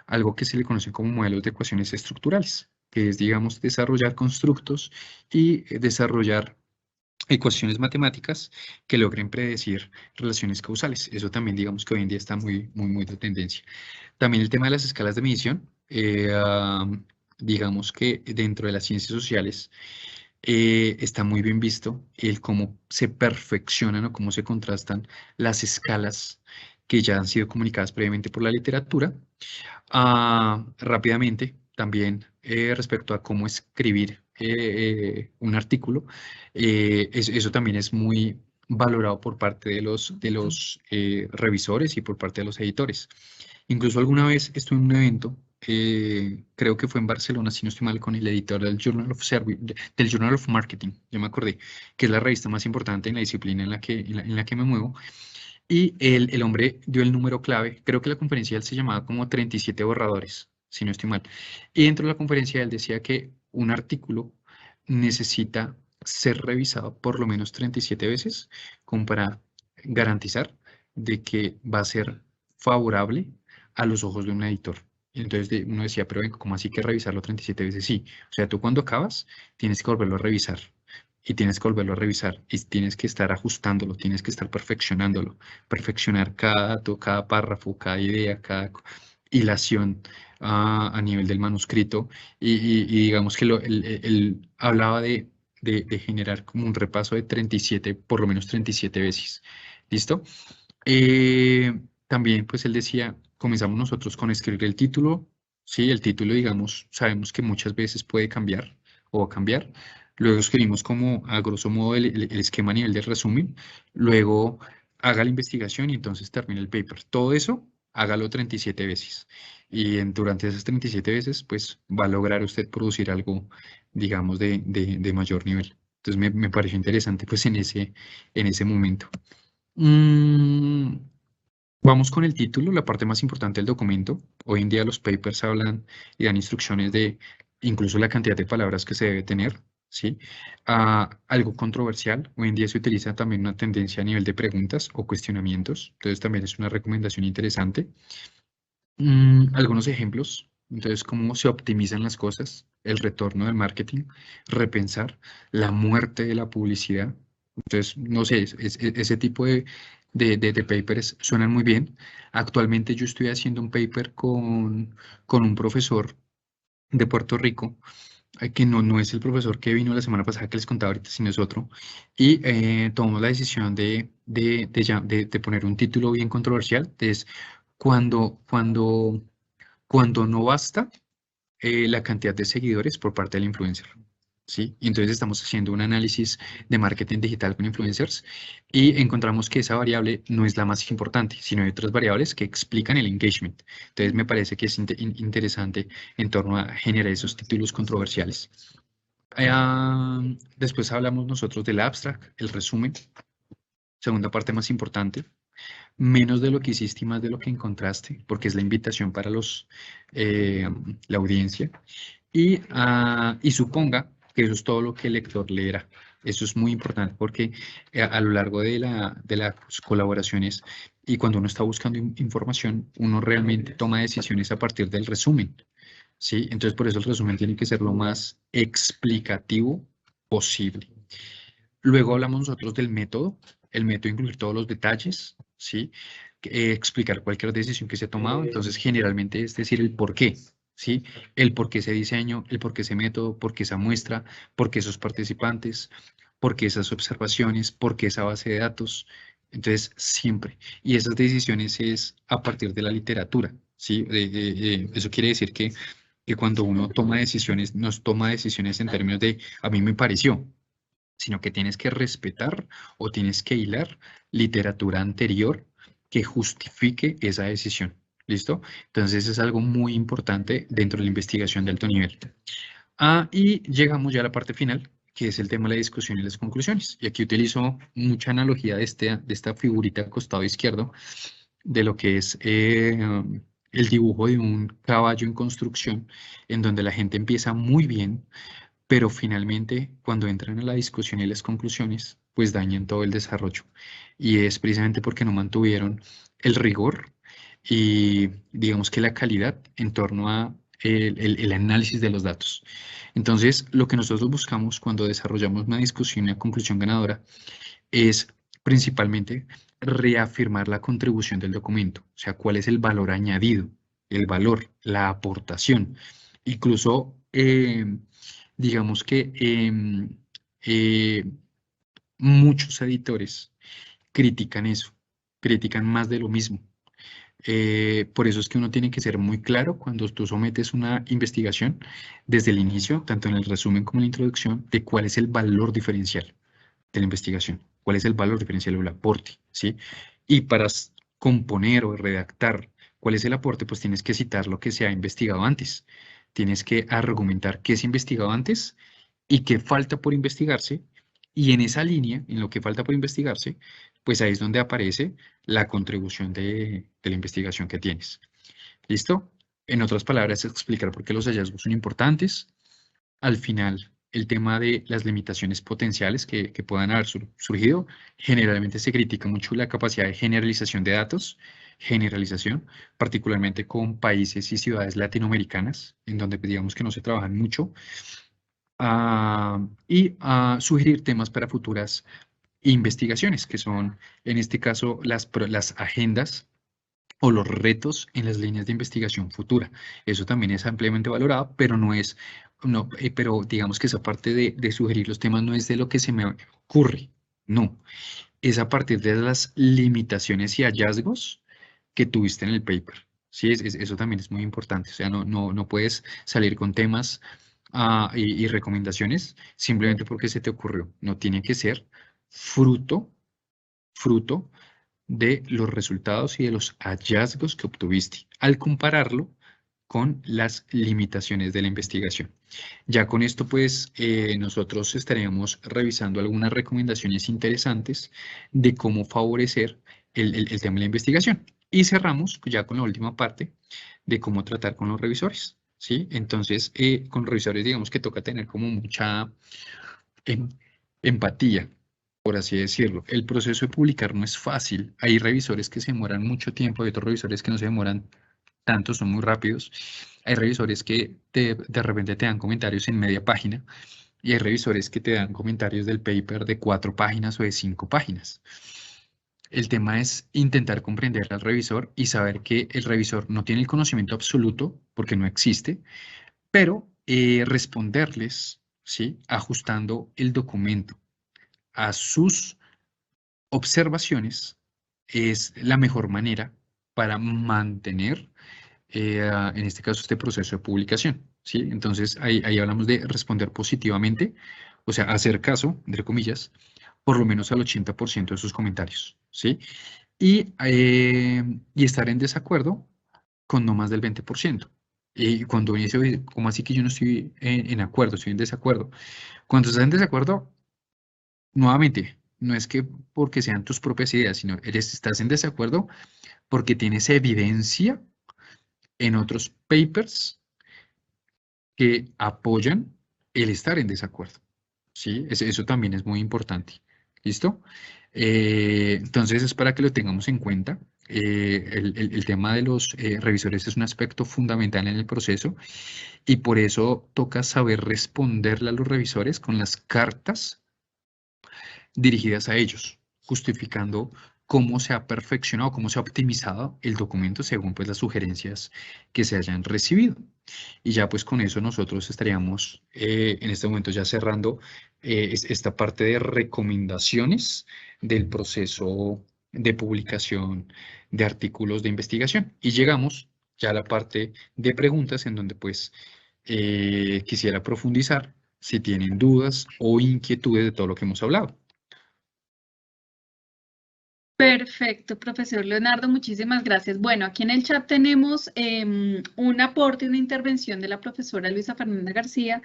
algo que se le conoce como modelos de ecuaciones estructurales, que es, digamos, desarrollar constructos y desarrollar ecuaciones matemáticas que logren predecir relaciones causales. Eso también, digamos, que hoy en día está muy de tendencia. También el tema de las escalas de medición, digamos que dentro de las ciencias sociales está muy bien visto el cómo se perfeccionan o cómo se contrastan las escalas que ya han sido comunicadas previamente por la literatura. Rápidamente, también respecto a cómo escribir un artículo, eso también es muy valorado por parte de los revisores y por parte de los editores. Incluso alguna vez estuve en un evento, creo que fue en Barcelona, si no estoy mal, con el editor del Journal of del Journal of Marketing, ya me acordé, que es la revista más importante en la disciplina en la que me muevo. Y el hombre dio el número clave, creo que la conferencia de él se llamaba como 37 borradores, si no estoy mal. Y dentro de la conferencia él decía que un artículo necesita ser revisado por lo menos 37 veces como para garantizar de que va a ser favorable a los ojos de un editor. Y entonces uno decía, pero venga, ¿cómo así que revisarlo 37 veces? Sí, o sea, tú cuando acabas tienes que volverlo a revisar y tienes que volverlo a revisar y tienes que estar ajustándolo, tienes que estar perfeccionándolo, perfeccionar cada dato, cada párrafo, cada idea, cada hilación a nivel del manuscrito y digamos que él hablaba de generar como un repaso de 37, por lo menos 37 veces. ¿Listo? También pues él decía, comenzamos nosotros con escribir el título, sí, el título digamos, sabemos que muchas veces puede cambiar o va a cambiar. Luego escribimos como a grosso modo el esquema a nivel de resumen. Luego haga la investigación y entonces termina el paper. Todo eso, hágalo 37 veces. Y durante esas 37 veces, pues va a lograr usted producir algo, digamos, de mayor nivel. Entonces me pareció interesante pues en ese momento. Mm, Vamos con el título, la parte más importante del documento. Hoy en día los papers hablan y dan instrucciones de incluso la cantidad de palabras que se debe tener, ¿sí? Algo controversial, hoy en día se utiliza también una tendencia a nivel de preguntas o cuestionamientos, entonces también es una recomendación interesante. Algunos ejemplos, entonces, cómo se optimizan las cosas, el retorno del marketing, repensar la muerte de la publicidad. Entonces, no sé, ese tipo de papers suenan muy bien. Actualmente yo estoy haciendo un paper con un profesor de Puerto Rico que no es el profesor que vino la semana pasada que les contaba ahorita, sino es otro, y tomamos la decisión de poner un título bien controversial, es cuando no basta la cantidad de seguidores por parte del influencer. ¿Sí? Y entonces estamos haciendo un análisis de marketing digital con influencers y encontramos que esa variable no es la más importante, sino hay otras variables que explican el engagement. Entonces me parece que es interesante en torno a generar esos títulos controversiales. Después hablamos nosotros del abstract, el resumen, segunda parte más importante. Menos de lo que hiciste y más de lo que encontraste, porque es la invitación para la audiencia. Y suponga que eso es todo lo que el lector leerá. Eso es muy importante porque a lo largo de las colaboraciones y cuando uno está buscando información, uno realmente toma decisiones a partir del resumen. ¿Sí? Entonces, por eso el resumen tiene que ser lo más explicativo posible. Luego hablamos nosotros del método. El método incluir todos los detalles, ¿sí? Explicar cualquier decisión que se ha tomado. Entonces, generalmente es decir el por qué, ¿sí? El por qué ese diseño, el por qué ese método, por qué esa muestra, por qué esos participantes, por qué esas observaciones, por qué esa base de datos. Entonces, siempre. Y esas decisiones es a partir de la literatura, ¿sí? Eso quiere decir que cuando uno toma decisiones, no toma decisiones en términos de a mí me pareció, sino que tienes que respetar o tienes que hilar literatura anterior que justifique esa decisión. ¿Listo? Entonces es algo muy importante dentro de la investigación de alto nivel. Y llegamos ya a la parte final, que es el tema de la discusión y las conclusiones. Y aquí utilizo mucha analogía de esta figurita al costado izquierdo, de lo que es el dibujo de un caballo en construcción, en donde la gente empieza muy bien, pero finalmente cuando entran a la discusión y las conclusiones, pues dañan todo el desarrollo. Y es precisamente porque no mantuvieron el rigor y digamos que la calidad en torno a el análisis de los datos. Entonces, lo que nosotros buscamos cuando desarrollamos una discusión y una conclusión ganadora es principalmente reafirmar la contribución del documento, o sea, cuál es el valor añadido, el valor, la aportación. Incluso, digamos que eh, muchos editores critican eso, critican más de lo mismo. Por eso es que uno tiene que ser muy claro cuando tú sometes una investigación desde el inicio, tanto en el resumen como en la introducción, de cuál es el valor diferencial de la investigación, cuál es el valor diferencial o el aporte, ¿sí? Y para componer o redactar cuál es el aporte, pues tienes que citar lo que se ha investigado antes. Tienes que argumentar qué se ha investigado antes y qué falta por investigarse. Y en esa línea, en lo que falta por investigarse, pues ahí es donde aparece la contribución de la investigación que tienes. ¿Listo? En otras palabras, explicar por qué los hallazgos son importantes. Al final, el tema de las limitaciones potenciales que puedan haber surgido, generalmente se critica mucho la capacidad de generalización de datos, particularmente con países y ciudades latinoamericanas, en donde pues, digamos que no se trabajan mucho, y sugerir temas para futuras investigaciones, que son, en este caso, las agendas o los retos en las líneas de investigación futura. Eso también es ampliamente valorado, pero pero digamos que esa parte de sugerir los temas no es de lo que se me ocurre, no, es a partir de las limitaciones y hallazgos que tuviste en el paper. Sí, eso también es muy importante. O sea, no puedes salir con temas y recomendaciones simplemente porque se te ocurrió. No tiene que ser fruto de los resultados y de los hallazgos que obtuviste al compararlo con las limitaciones de la investigación. Ya con esto, pues, nosotros estaríamos revisando algunas recomendaciones interesantes de cómo favorecer el tema de la investigación. Y cerramos ya con la última parte de cómo tratar con los revisores, ¿sí? Entonces, con revisores, digamos que toca tener como mucha empatía, por así decirlo. El proceso de publicar no es fácil. Hay revisores que se demoran mucho tiempo, hay otros revisores que no se demoran tanto, son muy rápidos. Hay revisores que de repente te dan comentarios en media página y hay revisores que te dan comentarios del paper de 4 páginas o de 5 páginas. El tema es intentar comprender al revisor y saber que el revisor no tiene el conocimiento absoluto, porque no existe, pero responderles, ¿sí? Ajustando el documento a sus observaciones es la mejor manera para mantener, en este caso, este proceso de publicación, ¿sí? Entonces, ahí hablamos de responder positivamente, o sea, hacer caso, entre comillas, por lo menos al 80% de sus comentarios, ¿sí? Y estar en desacuerdo con no más del 20%. Y cuando dice, ¿cómo así que yo no estoy en acuerdo, estoy en desacuerdo? Cuando estás en desacuerdo, nuevamente, no es que porque sean tus propias ideas, sino estás en desacuerdo porque tienes evidencia en otros papers que apoyan el estar en desacuerdo, ¿sí? Eso también es muy importante. ¿Listo? Entonces es para que lo tengamos en cuenta. El tema de los revisores es un aspecto fundamental en el proceso y por eso toca saber responderle a los revisores con las cartas dirigidas a ellos, justificando cómo se ha perfeccionado, cómo se ha optimizado el documento según pues las sugerencias que se hayan recibido. Y ya pues con eso nosotros estaríamos en este momento ya cerrando esta parte de recomendaciones del proceso de publicación de artículos de investigación. Y llegamos ya a la parte de preguntas en donde pues quisiera profundizar si tienen dudas o inquietudes de todo lo que hemos hablado. Perfecto, profesor Leonardo, muchísimas gracias. Bueno, aquí en el chat tenemos un aporte, una intervención de la profesora Luisa Fernanda García,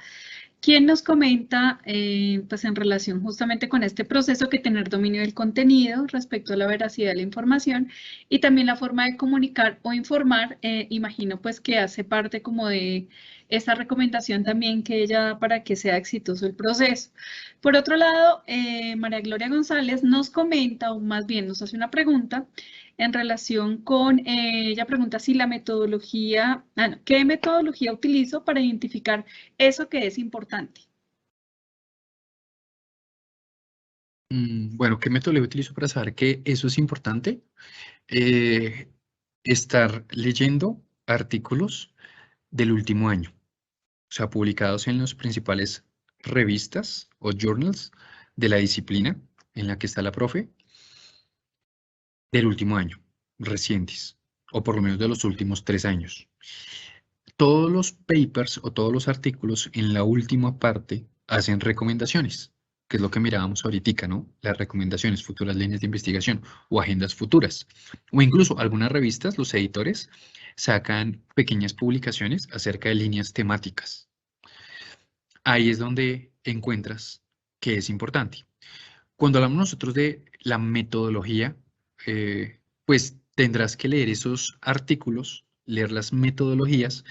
quien nos comenta, pues en relación justamente con este proceso, que tener dominio del contenido respecto a la veracidad de la información y también la forma de comunicar o informar, imagino pues que hace parte como de esa recomendación también que ella da para que sea exitoso el proceso. Por otro lado, María Gloria González nos comenta, o más bien nos hace una pregunta en relación con, ella pregunta si la metodología, ¿qué metodología utilizo para identificar eso que es importante? Bueno, ¿qué método utilizo para saber que eso es importante? Estar leyendo artículos del último año, o sea, publicados en las principales revistas o journals de la disciplina en la que está la profe, del último año, recientes, o por lo menos de los últimos 3 años. Todos los papers o todos los artículos en la última parte hacen recomendaciones, que es lo que mirábamos ahorita, ¿no? Las recomendaciones, futuras líneas de investigación o agendas futuras. O incluso algunas revistas, los editores, sacan pequeñas publicaciones acerca de líneas temáticas. Ahí es donde encuentras que es importante. Cuando hablamos nosotros de la metodología, pues tendrás que leer esos artículos, leer las metodologías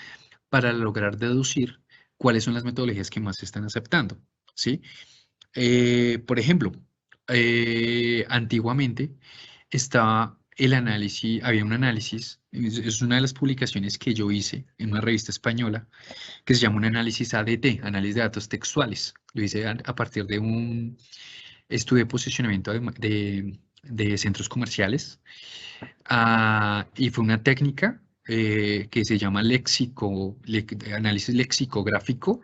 para lograr deducir cuáles son las metodologías que más se están aceptando, ¿sí? Por ejemplo, antiguamente estaba el análisis, había un análisis, es una de las publicaciones que yo hice en una revista española que se llama un análisis ADT, análisis de datos textuales. Lo hice a partir de un estudio de posicionamiento de centros comerciales y fue una técnica que se llama análisis lexicográfico,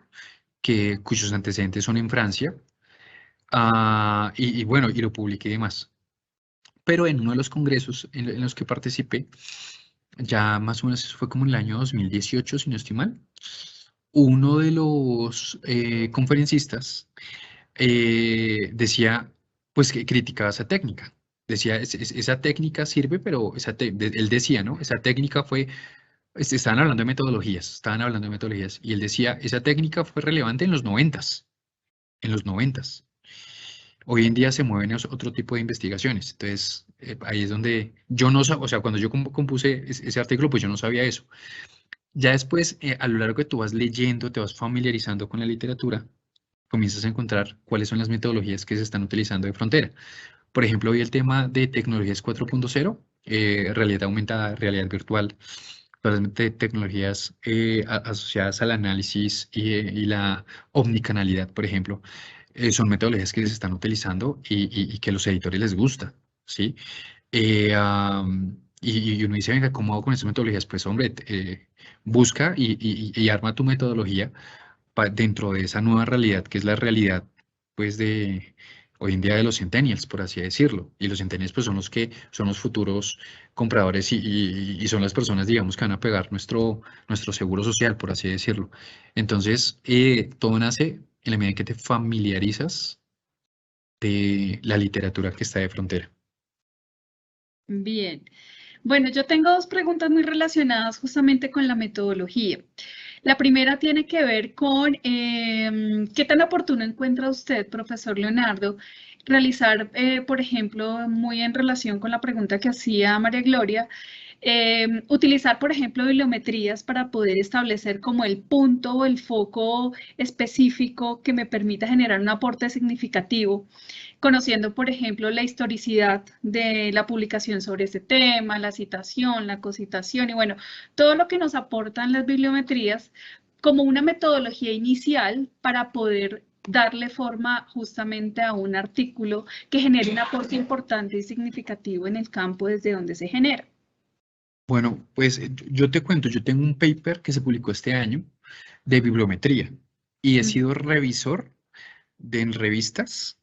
cuyos antecedentes son en Francia, y bueno, y lo publiqué y demás. Pero en uno de los congresos en los que participé, ya más o menos eso fue como en el año 2018, si no estoy mal, uno de los conferencistas decía, pues que criticaba esa técnica. Decía, esa técnica sirve, pero él decía, ¿no? Esa técnica fue, estaban hablando de metodologías, y él decía, esa técnica fue relevante en los 90s, en los 90s. Hoy en día se mueven otro tipo de investigaciones. Entonces, ahí es donde yo no sabía, o sea, cuando yo compuse ese artículo, pues yo no sabía eso. Ya después, a lo largo que tú vas leyendo, te vas familiarizando con la literatura, comienzas a encontrar cuáles son las metodologías que se están utilizando de frontera. Por ejemplo, hoy el tema de tecnologías 4.0, realidad aumentada, realidad virtual, todas las tecnologías asociadas al análisis y la omnicanalidad, por ejemplo, son metodologías que se están utilizando y que a los editores les gusta, ¿sí? Y uno dice, venga, ¿cómo hago con estas metodologías? Pues hombre, busca y arma tu metodología dentro de esa nueva realidad que es la realidad pues de hoy en día de los centennials, por así decirlo. Y los centennials pues son los que son los futuros compradores y son las personas, digamos, que van a pegar nuestro seguro social, por así decirlo. Entonces, todo nace en la medida en que te familiarizas de la literatura que está de frontera. Bien. Bueno, yo tengo dos preguntas muy relacionadas justamente con la metodología. La primera tiene que ver con qué tan oportuno encuentra usted, profesor Leonardo, realizar, por ejemplo, muy en relación con la pregunta que hacía María Gloria, utilizar, por ejemplo, bibliometrías para poder establecer como el punto o el foco específico que me permita generar un aporte significativo, conociendo, por ejemplo, la historicidad de la publicación sobre este tema, la citación, la cocitación y bueno, todo lo que nos aportan las bibliometrías como una metodología inicial para poder darle forma justamente a un artículo que genere un aporte importante y significativo en el campo desde donde se genera. Bueno, pues yo te cuento, yo tengo un paper que se publicó este año de bibliometría y he sido revisor en revistas,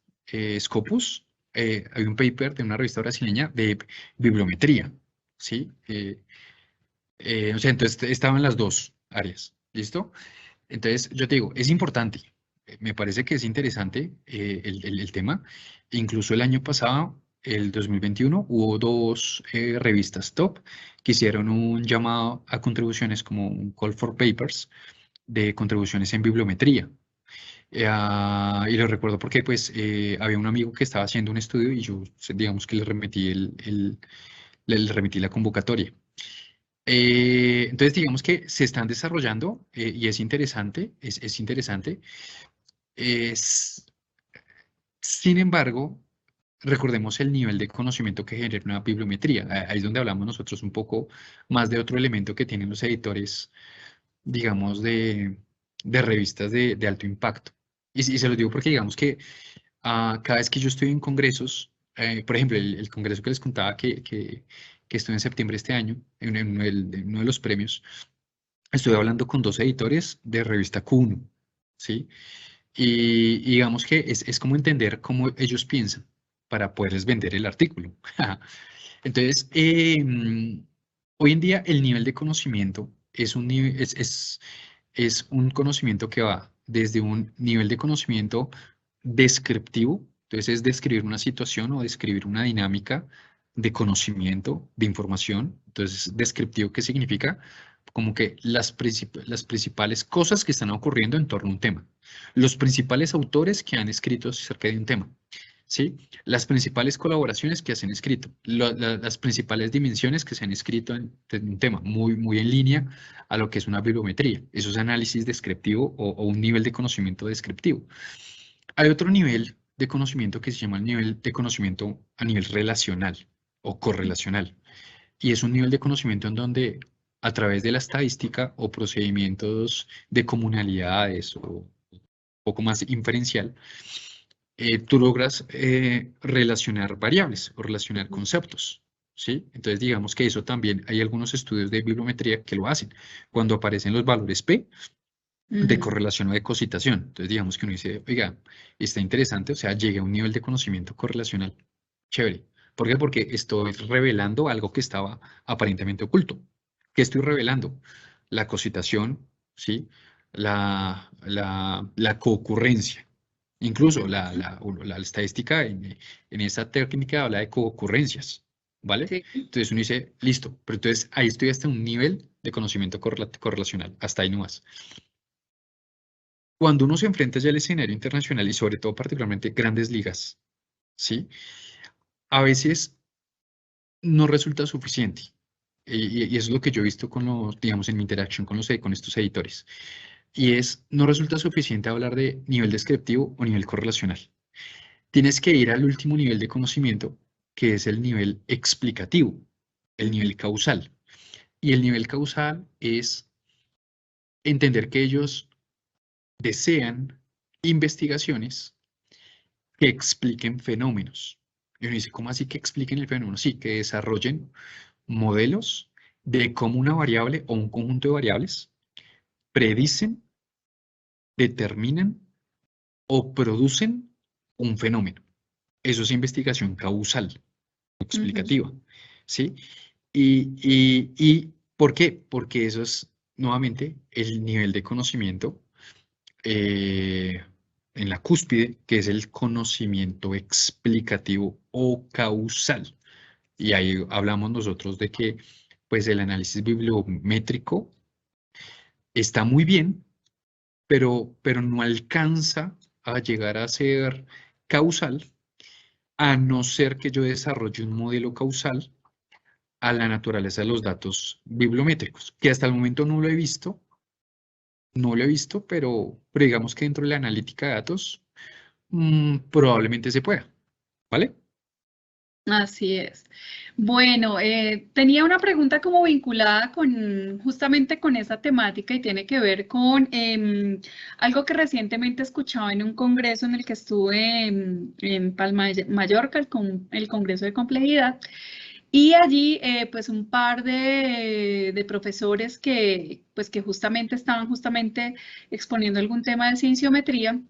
Scopus, hay un paper de una revista brasileña de bibliometría, ¿sí? O sea, entonces estaban las dos áreas, ¿listo? Entonces, yo te digo, es importante, me parece que es interesante el tema. Incluso el año pasado, el 2021, hubo dos revistas top que hicieron un llamado a contribuciones como un call for papers de contribuciones en bibliometría. Y lo recuerdo porque pues había un amigo que estaba haciendo un estudio y yo, digamos que le remití le remití la convocatoria. Entonces, digamos que se están desarrollando y es interesante, es interesante. Es, sin embargo, recordemos el nivel de conocimiento que genera una bibliometría. Ahí es donde hablamos nosotros un poco más de otro elemento que tienen los editores, digamos, de revistas de alto impacto. Y se lo digo porque digamos que cada vez que yo estoy en congresos, por ejemplo, el congreso que les contaba que estuve en septiembre de este año, en uno de los premios, estuve hablando con dos editores de revista Q1, ¿sí? Y digamos que es como entender cómo ellos piensan para poderles vender el artículo. Entonces, hoy en día el nivel de conocimiento es un conocimiento que va desde un nivel de conocimiento descriptivo, entonces es describir una situación o describir una dinámica de conocimiento, de información. Entonces, descriptivo, ¿qué significa? Como que las principales cosas que están ocurriendo en torno a un tema, los principales autores que han escrito acerca de un tema, ¿sí? Las principales colaboraciones que se han escrito, las principales dimensiones que se han escrito en un tema, muy en línea a lo que es una bibliometría. Eso es análisis descriptivo o un nivel de conocimiento descriptivo. Hay otro nivel de conocimiento que se llama el nivel de conocimiento a nivel relacional o correlacional. Y es un nivel de conocimiento en donde a través de la estadística o procedimientos de comunalidades o un poco más inferencial, tú logras relacionar variables o relacionar conceptos, ¿sí? Entonces, digamos que eso también hay algunos estudios de bibliometría que lo hacen. Cuando aparecen los valores P de correlación o de cositación. Entonces, digamos que uno dice, oiga, está interesante, o sea, llegué a un nivel de conocimiento correlacional. Chévere. ¿Por qué? Porque estoy revelando algo que estaba aparentemente oculto. ¿Qué estoy revelando? La cositación, ¿sí? La coocurrencia. Incluso la estadística en esa técnica habla de coocurrencias, ¿vale? Sí. Entonces uno dice, listo, pero entonces ahí estoy hasta un nivel de conocimiento correlacional, hasta ahí nomás. Cuando uno se enfrenta ya al escenario internacional y sobre todo particularmente grandes ligas, ¿sí? A veces no resulta suficiente. Y eso es lo que yo he visto con los, digamos, en mi interacción con estos editores. Y es, no resulta suficiente hablar de nivel descriptivo o nivel correlacional. Tienes que ir al último nivel de conocimiento, que es el nivel explicativo, el nivel causal. Y el nivel causal es entender que ellos desean investigaciones que expliquen fenómenos. Y uno dice, ¿cómo así que expliquen el fenómeno? Sí, que desarrollen modelos de cómo una variable o un conjunto de variables predicen determinan o producen un fenómeno. Eso es investigación causal, explicativa, ¿sí? ¿Y por qué? Porque eso es, nuevamente, el nivel de conocimiento en la cúspide, que es el conocimiento explicativo o causal. Y ahí hablamos nosotros de que, pues, el análisis bibliométrico está muy bien, pero no alcanza a llegar a ser causal, a no ser que yo desarrolle un modelo causal a la naturaleza de los datos bibliométricos, que hasta el momento no lo he visto, pero digamos que dentro de la analítica de datos probablemente se pueda, ¿vale? Así es. Bueno, tenía una pregunta como vinculada justamente con esa temática y tiene que ver con algo que recientemente escuchaba en un congreso en el que estuve en Palma de Mallorca, el Congreso de Complejidad, y allí pues un par de profesores pues, que justamente estaban exponiendo algún tema de cienciometría.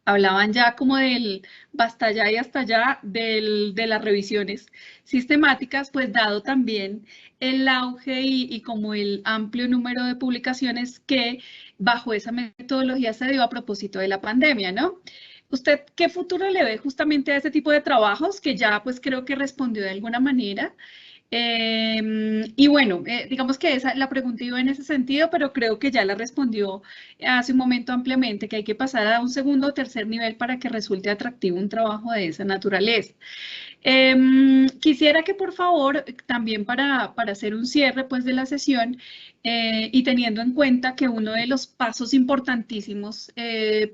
Hablaban ya como del basta ya y hasta allá de las revisiones sistemáticas, pues dado también el auge y como el amplio número de publicaciones que bajo esa metodología se dio a propósito de la pandemia, ¿no? ¿Usted qué futuro le ve justamente a ese tipo de trabajos que ya pues creo que respondió de alguna manera? Y bueno, digamos que la pregunta iba en ese sentido, pero creo que ya la respondió hace un momento ampliamente, que hay que pasar a un segundo o tercer nivel para que resulte atractivo un trabajo de esa naturaleza. Quisiera que por favor, también para hacer un cierre pues, de la sesión y teniendo en cuenta que uno de los pasos importantísimos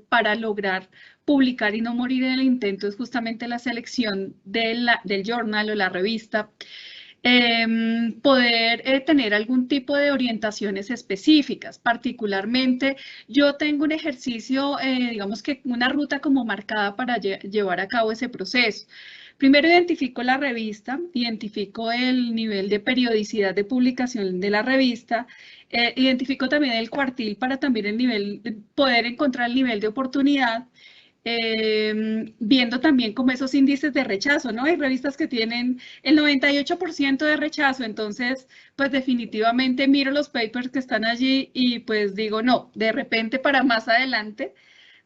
para lograr publicar y no morir en el intento es justamente la selección del journal o la revista, poder tener algún tipo de orientaciones específicas. Particularmente, yo tengo un ejercicio, digamos que una ruta como marcada para llevar a cabo ese proceso. Primero identifico la revista, identifico el nivel de periodicidad de publicación de la revista, identifico también el cuartil para también poder encontrar el nivel de oportunidad. Viendo también como esos índices de rechazo, ¿no? Hay revistas que tienen el 98% de rechazo, entonces, pues definitivamente miro los papers que están allí y pues digo, no, de repente para más adelante,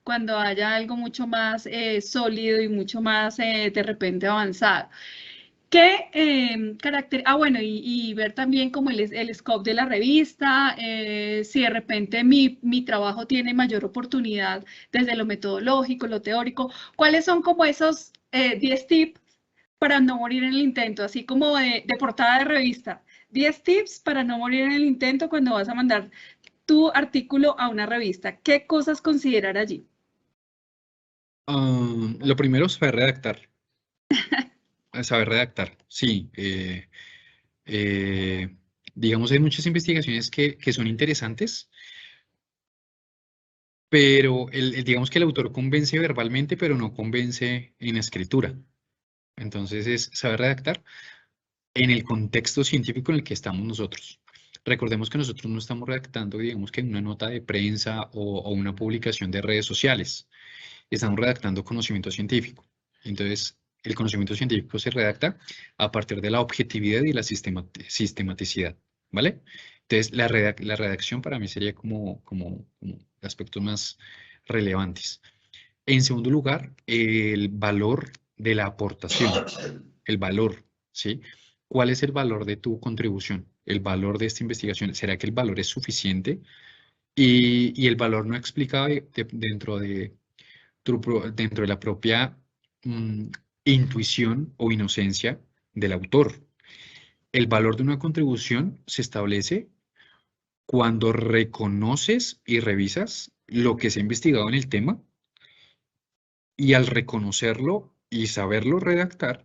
cuando haya algo mucho más sólido y mucho más de repente avanzado. ¿Qué carácter? Bueno, y ver también como el scope de la revista, si de repente mi trabajo tiene mayor oportunidad desde lo metodológico, lo teórico, ¿cuáles son como esos 10 tips para no morir en el intento? Así como de portada de revista, 10 tips para no morir en el intento cuando vas a mandar tu artículo a una revista. ¿Qué cosas considerar allí? Lo primero es saber redactar. Saber redactar, sí. Digamos, hay muchas investigaciones que son interesantes, pero digamos que el autor convence verbalmente, pero no convence en escritura. Entonces es saber redactar en el contexto científico en el que estamos nosotros. Recordemos que nosotros no estamos redactando, digamos que en una nota de prensa o una publicación de redes sociales. Estamos redactando conocimiento científico. Entonces, el conocimiento científico se redacta a partir de la objetividad y la sistematicidad, ¿vale? Entonces, la redacción para mí sería como aspectos más relevantes. En segundo lugar, el valor de la aportación, el valor, ¿sí? ¿Cuál es el valor de tu contribución? El valor de esta investigación. ¿Será que el valor es suficiente? Y el valor no explicado dentro de la propia intuición o inocencia del autor. El valor de una contribución se establece cuando reconoces y revisas lo que se ha investigado en el tema y al reconocerlo y saberlo redactar,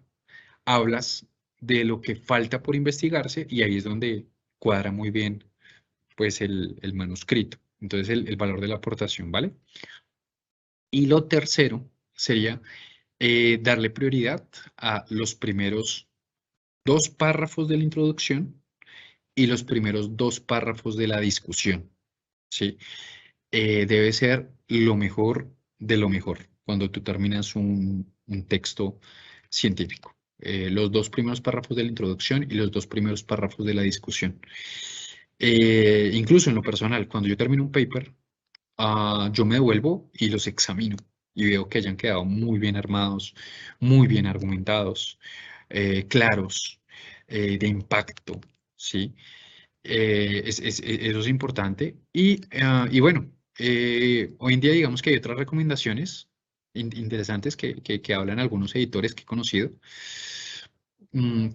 hablas de lo que falta por investigarse y ahí es donde cuadra muy bien pues el manuscrito. Entonces el valor de la aportación, ¿vale? Y lo tercero sería darle prioridad a los primeros 2 párrafos de la introducción y los primeros 2 párrafos de la discusión, ¿sí? debe ser lo mejor de lo mejor cuando tú terminas un texto científico. Los 2 primeros párrafos de la introducción y los 2 primeros párrafos de la discusión. Incluso en lo personal, cuando yo termino un paper, yo me devuelvo y los examino y veo que hayan quedado muy bien armados, muy bien argumentados, claros, de impacto, ¿sí? Eso es importante. Y bueno, hoy en día digamos que hay otras recomendaciones interesantes que hablan algunos editores que he conocido,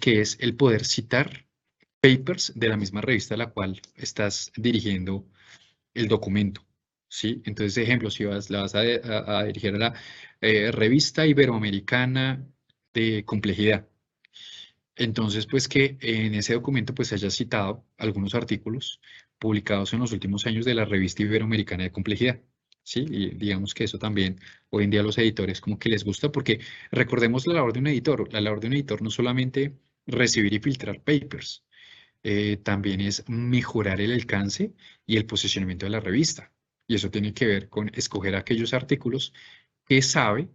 que es el poder citar papers de la misma revista a la cual estás dirigiendo el documento, ¿sí? Entonces, ejemplo, si la vas a dirigir a la Revista Iberoamericana de Complejidad, entonces, pues que en ese documento pues haya citado algunos artículos publicados en los últimos años de la Revista Iberoamericana de Complejidad, ¿sí? Y digamos que eso también hoy en día a los editores como que les gusta porque recordemos la labor de un editor. La labor de un editor no solamente recibir y filtrar papers, también es mejorar el alcance y el posicionamiento de la revista. Y eso tiene que ver con escoger aquellos artículos que sabe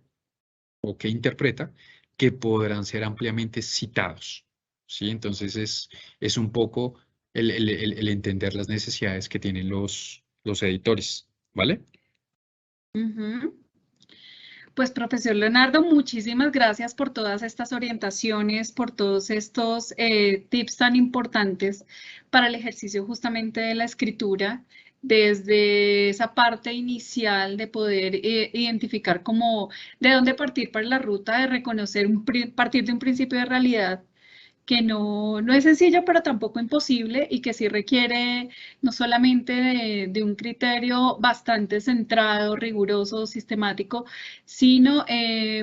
o que interpreta que podrán ser ampliamente citados, ¿sí? Entonces es un poco el entender las necesidades que tienen los editores, ¿vale? Pues, profesor Leonardo, muchísimas gracias por todas estas orientaciones, por todos estos tips tan importantes para el ejercicio justamente de la escritura, desde esa parte inicial de poder identificar cómo, de dónde partir para la ruta, de reconocer, partir de un principio de realidad que no es sencillo, pero tampoco imposible y que sí requiere no solamente de un criterio bastante centrado, riguroso, sistemático, sino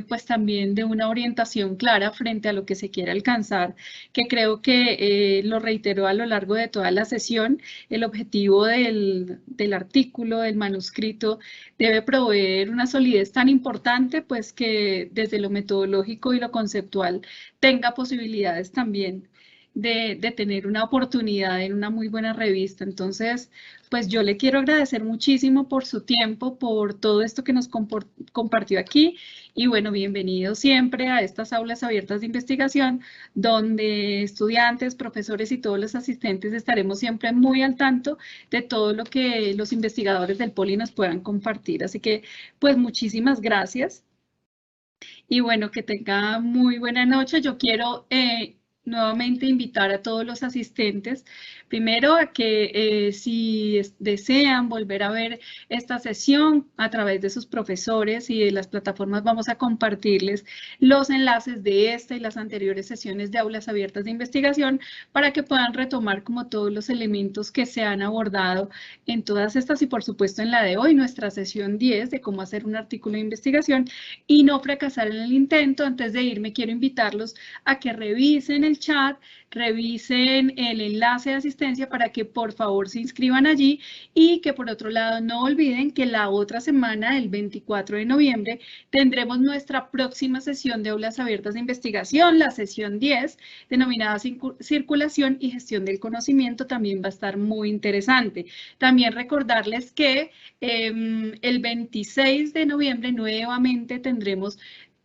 pues también de una orientación clara frente a lo que se quiere alcanzar, que creo que lo reiteró a lo largo de toda la sesión. El objetivo del artículo, del manuscrito, debe proveer una solidez tan importante, pues que desde lo metodológico y lo conceptual tenga posibilidades también de tener una oportunidad en una muy buena revista. Entonces, pues yo le quiero agradecer muchísimo por su tiempo, por todo esto que nos compartió aquí y bueno, bienvenido siempre a estas aulas abiertas de investigación donde estudiantes, profesores y todos los asistentes estaremos siempre muy al tanto de todo lo que los investigadores del Poli nos puedan compartir. Así que, pues muchísimas gracias. Y bueno, que tenga muy buena noche. Yo quiero nuevamente invitar a todos los asistentes, primero a que si desean volver a ver esta sesión a través de sus profesores y de las plataformas, vamos a compartirles los enlaces de esta y las anteriores sesiones de aulas abiertas de investigación para que puedan retomar como todos los elementos que se han abordado en todas estas y por supuesto en la de hoy, nuestra sesión 10 de cómo hacer un artículo de investigación y no fracasar en el intento. Antes de irme, quiero invitarlos a que revisen el chat, revisen el enlace de asistencia para que por favor se inscriban allí y que por otro lado no olviden que la otra semana, el 24 de noviembre, tendremos nuestra próxima sesión de aulas abiertas de investigación, la sesión 10, denominada Circulación y Gestión del Conocimiento, también va a estar muy interesante. También recordarles que el 26 de noviembre nuevamente tendremos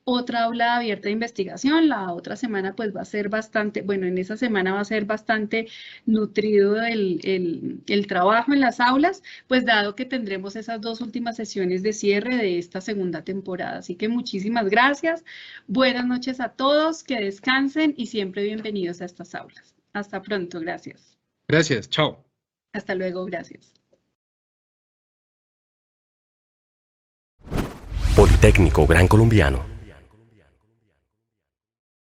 otra aula abierta de investigación. La otra semana pues va a ser bastante, bueno, en esa semana va a ser bastante nutrido el trabajo en las aulas, pues dado que tendremos esas 2 últimas sesiones de cierre de esta segunda temporada. Así que muchísimas gracias, buenas noches a todos, que descansen y siempre bienvenidos a estas aulas. Hasta pronto, gracias. Gracias, chao. Hasta luego, gracias. Politécnico Gran Colombiano.